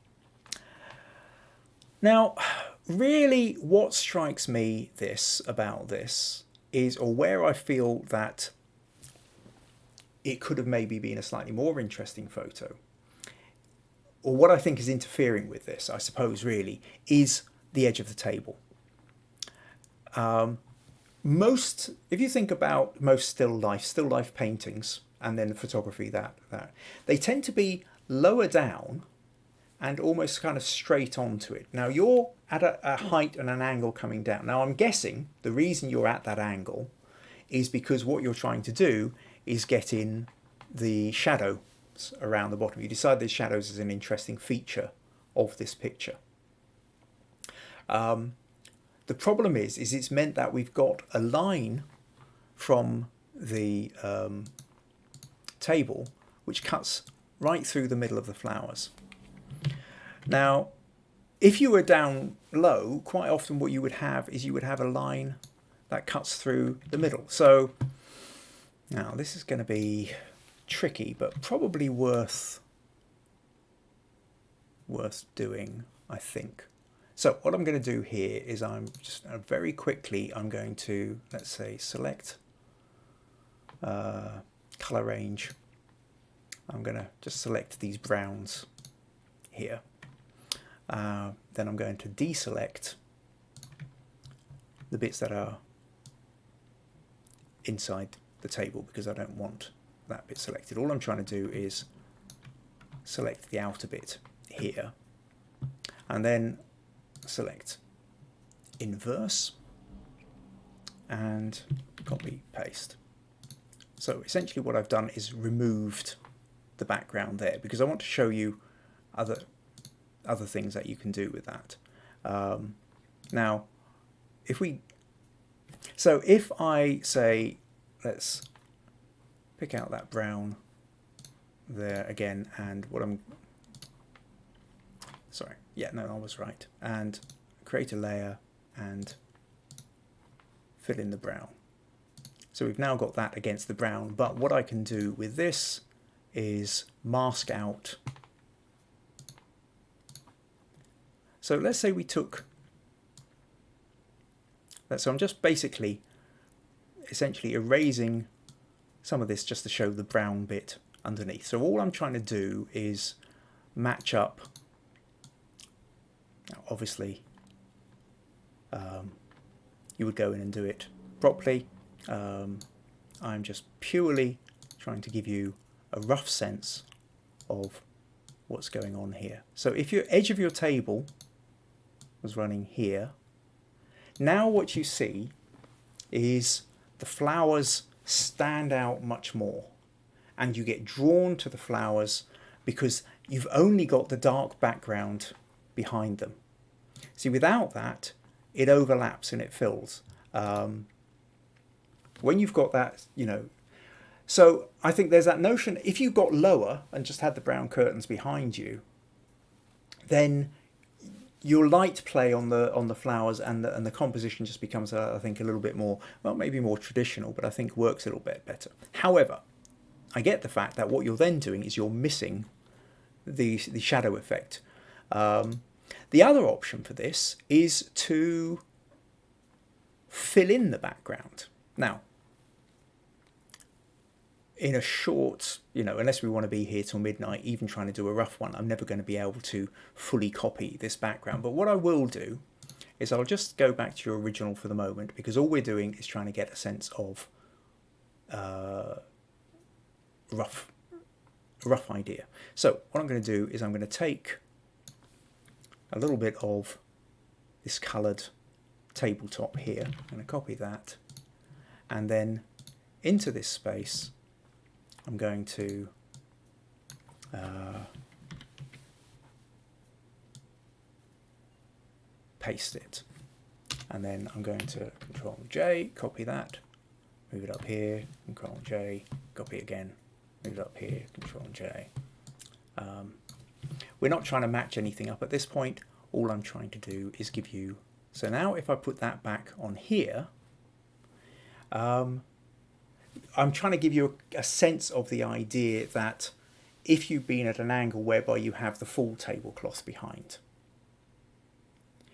Now, really what strikes me about this is, or where I feel that it could have maybe been a slightly more interesting photo, or what I think is interfering with this, I suppose really, is the edge of the table. If you think about most still life paintings, and then photography that they tend to be lower down and almost kind of straight onto it. Now you're at a height and an angle coming down. Now I'm guessing the reason you're at that angle is because what you're trying to do is get in the shadows around the bottom. You decide the shadows is an interesting feature of this picture. The problem is it's meant that we've got a line from the table which cuts right through the middle of the flowers. Now, if you were down low, quite often what you would have is you would have a line that cuts through the middle. So now this is going to be tricky, but probably worth doing, I think. So what I'm going to do here is I'm just very quickly, I'm going to, let's say, select color range. I'm going to just select these browns here. Then I'm going to deselect the bits that are inside the table because I don't want that bit selected. All I'm trying to do is select the outer bit here and then select inverse and copy paste. So essentially what I've done is removed the background there because I want to show you other things that you can do with that. Now if I say let's pick out that brown there again, and I was right, and create a layer and fill in the brown. So we've now got that against the brown, but what I can do with this is mask out. So let's say we took, so I'm just basically essentially erasing some of this just to show the brown bit underneath. So all I'm trying to do is match up. Now obviously you would go in and do it properly. I'm just purely trying to give you a rough sense of what's going on here. So if your edge of your table was running here, now what you see is the flowers stand out much more and you get drawn to the flowers because you've only got the dark background behind them. See, without that, it overlaps and it fills. When you've got that, so I think there's that notion, if you got lower and just had the brown curtains behind you, then your light play on the flowers and the composition just becomes, I think, a little bit more, well, maybe more traditional, but I think works a little bit better. However, I get the fact that what you're then doing is you're missing the shadow effect. The other option for this is to fill in the background. Now, in a short, unless we want to be here till midnight, even trying to do a rough one, I'm never going to be able to fully copy this background. But what I will do is I'll just go back to your original for the moment, because all we're doing is trying to get a sense of rough idea. So what I'm going to do is I'm going to take a little bit of this coloured tabletop here. I'm going to copy that, and then into this space I'm going to paste it, and then I'm going to Control J, copy that, move it up here, Control J, copy it again, move it up here, Control J. We're not trying to match anything up at this point. All I'm trying to do is give you, so now if I put that back on here, I'm trying to give you a sense of the idea that if you've been at an angle whereby you have the full tablecloth behind,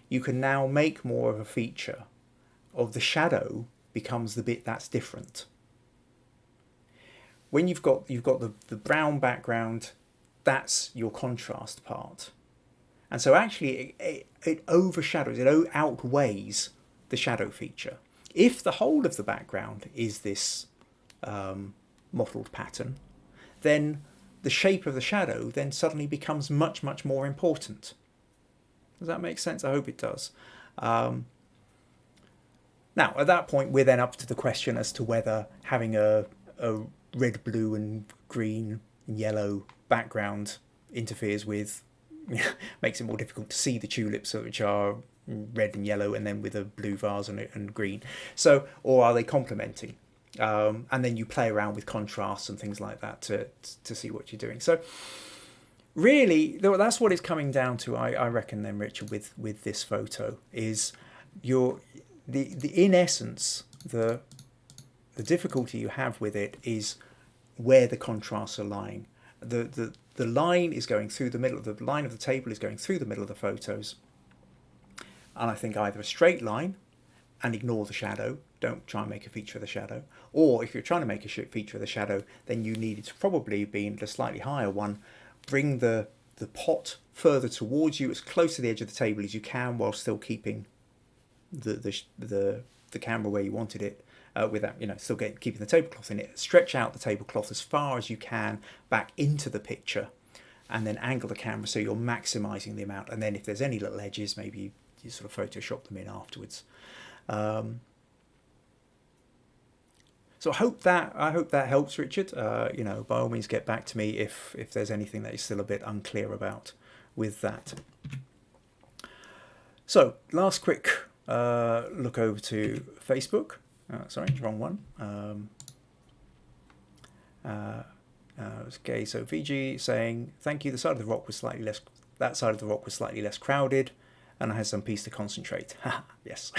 you can now make more of a feature of the shadow becomes the bit that's different. When you've got the brown background, that's your contrast part. And so actually it overshadows, it outweighs the shadow feature. If the whole of the background is this mottled pattern, then the shape of the shadow then suddenly becomes much, much more important. Does that make sense? I hope it does. Now, at that point, we're then up to the question as to whether having a red, blue, and green and yellow background interferes with, makes it more difficult to see the tulips, which are red and yellow, and then with a blue vase and green. So, or are they complementing? And then you play around with contrasts and things like that to see what you're doing. So, really, that's what it's coming down to, I reckon. Then, Richard, with this photo is in essence the difficulty you have with it is where the contrasts are lying. The line is going through the middle of the line of the table is going through the middle of the photos, and I think either a straight line and ignore the shadow, don't try and make a feature of the shadow, or if you're trying to make a feature of the shadow, then you need it to probably be in a slightly higher one. Bring the pot further towards you, as close to the edge of the table as you can, while still keeping the camera where you wanted it, without still keeping the tablecloth in it. Stretch out the tablecloth as far as you can back into the picture, and then angle the camera so you're maximising the amount. And then if there's any little edges, maybe you sort of Photoshop them in afterwards. So I hope that helps, Richard. By all means, get back to me if there's anything that you're still a bit unclear about with that. So last quick look over to Facebook. Sorry, wrong one. Okay, so VG saying, thank you. That side of the rock was slightly less crowded, and I had some peace to concentrate. Yes.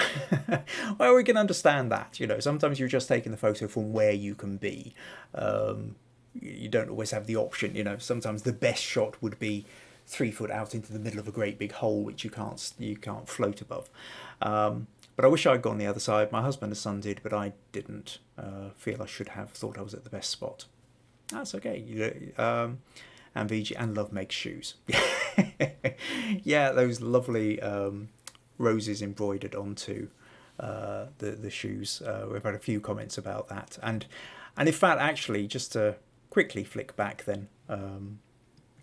Well, we can understand that. Sometimes you're just taking the photo from where you can be. You don't always have the option. Sometimes the best shot would be 3 foot out into the middle of a great big hole, which you can't float above. But I wish I'd gone the other side. My husband and son did, but I didn't feel I should have. Thought I was at the best spot. That's okay. And VG and love makes shoes. Yeah, those lovely roses embroidered onto the shoes. We've had a few comments about that, and in fact, actually, just to quickly flick back, then, in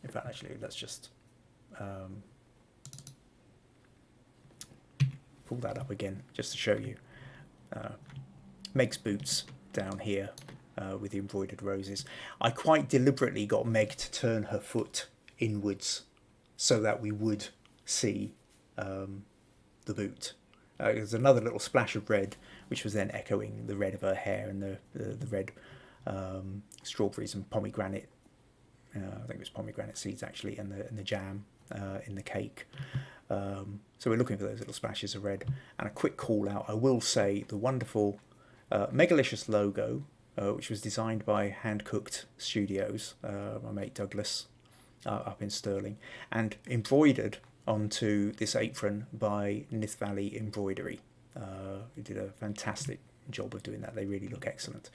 fact, actually, let's just pull that up again just to show you. Meg's boots down here. With the embroidered roses. I quite deliberately got Meg to turn her foot inwards so that we would see the boot. There's another little splash of red, which was then echoing the red of her hair and the red strawberries and pomegranate. I think it was pomegranate seeds actually, and the jam in the cake. So we're looking for those little splashes of red. And a quick call out. I will say the wonderful Megalicious logo, which was designed by Hand Cooked Studios, my mate Douglas, up in Stirling, and embroidered onto this apron by Nith Valley Embroidery. Who did a fantastic job of doing that. They really look excellent.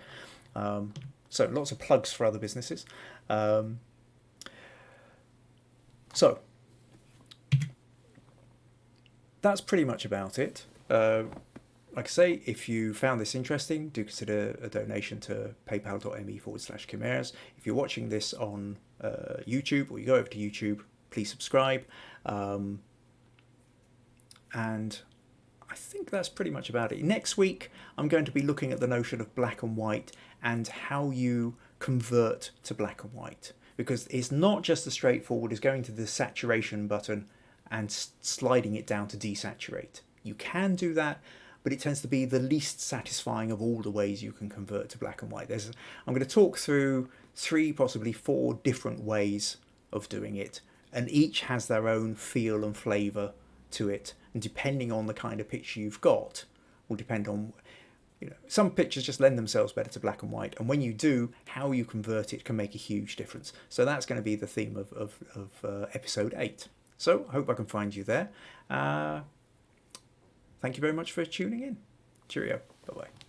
So lots of plugs for other businesses. So that's pretty much about it. Like I say, if you found this interesting, do consider a donation to paypal.me/Chimeras. If you're watching this on YouTube, or you go over to YouTube, please subscribe. And I think that's pretty much about it. Next week, I'm going to be looking at the notion of black and white and how you convert to black and white. Because it's not just as straightforward as going to the saturation button and sliding it down to desaturate. You can do that, but it tends to be the least satisfying of all the ways you can convert to black and white. I'm going to talk through 3, possibly 4 different ways of doing it, and each has their own feel and flavour to it, and depending on the kind of picture you've got, will depend on, some pictures just lend themselves better to black and white, and when you do, how you convert it can make a huge difference. So that's going to be the theme of episode 8. So I hope I can find you there. Thank you very much for tuning in. Cheerio. Bye-bye.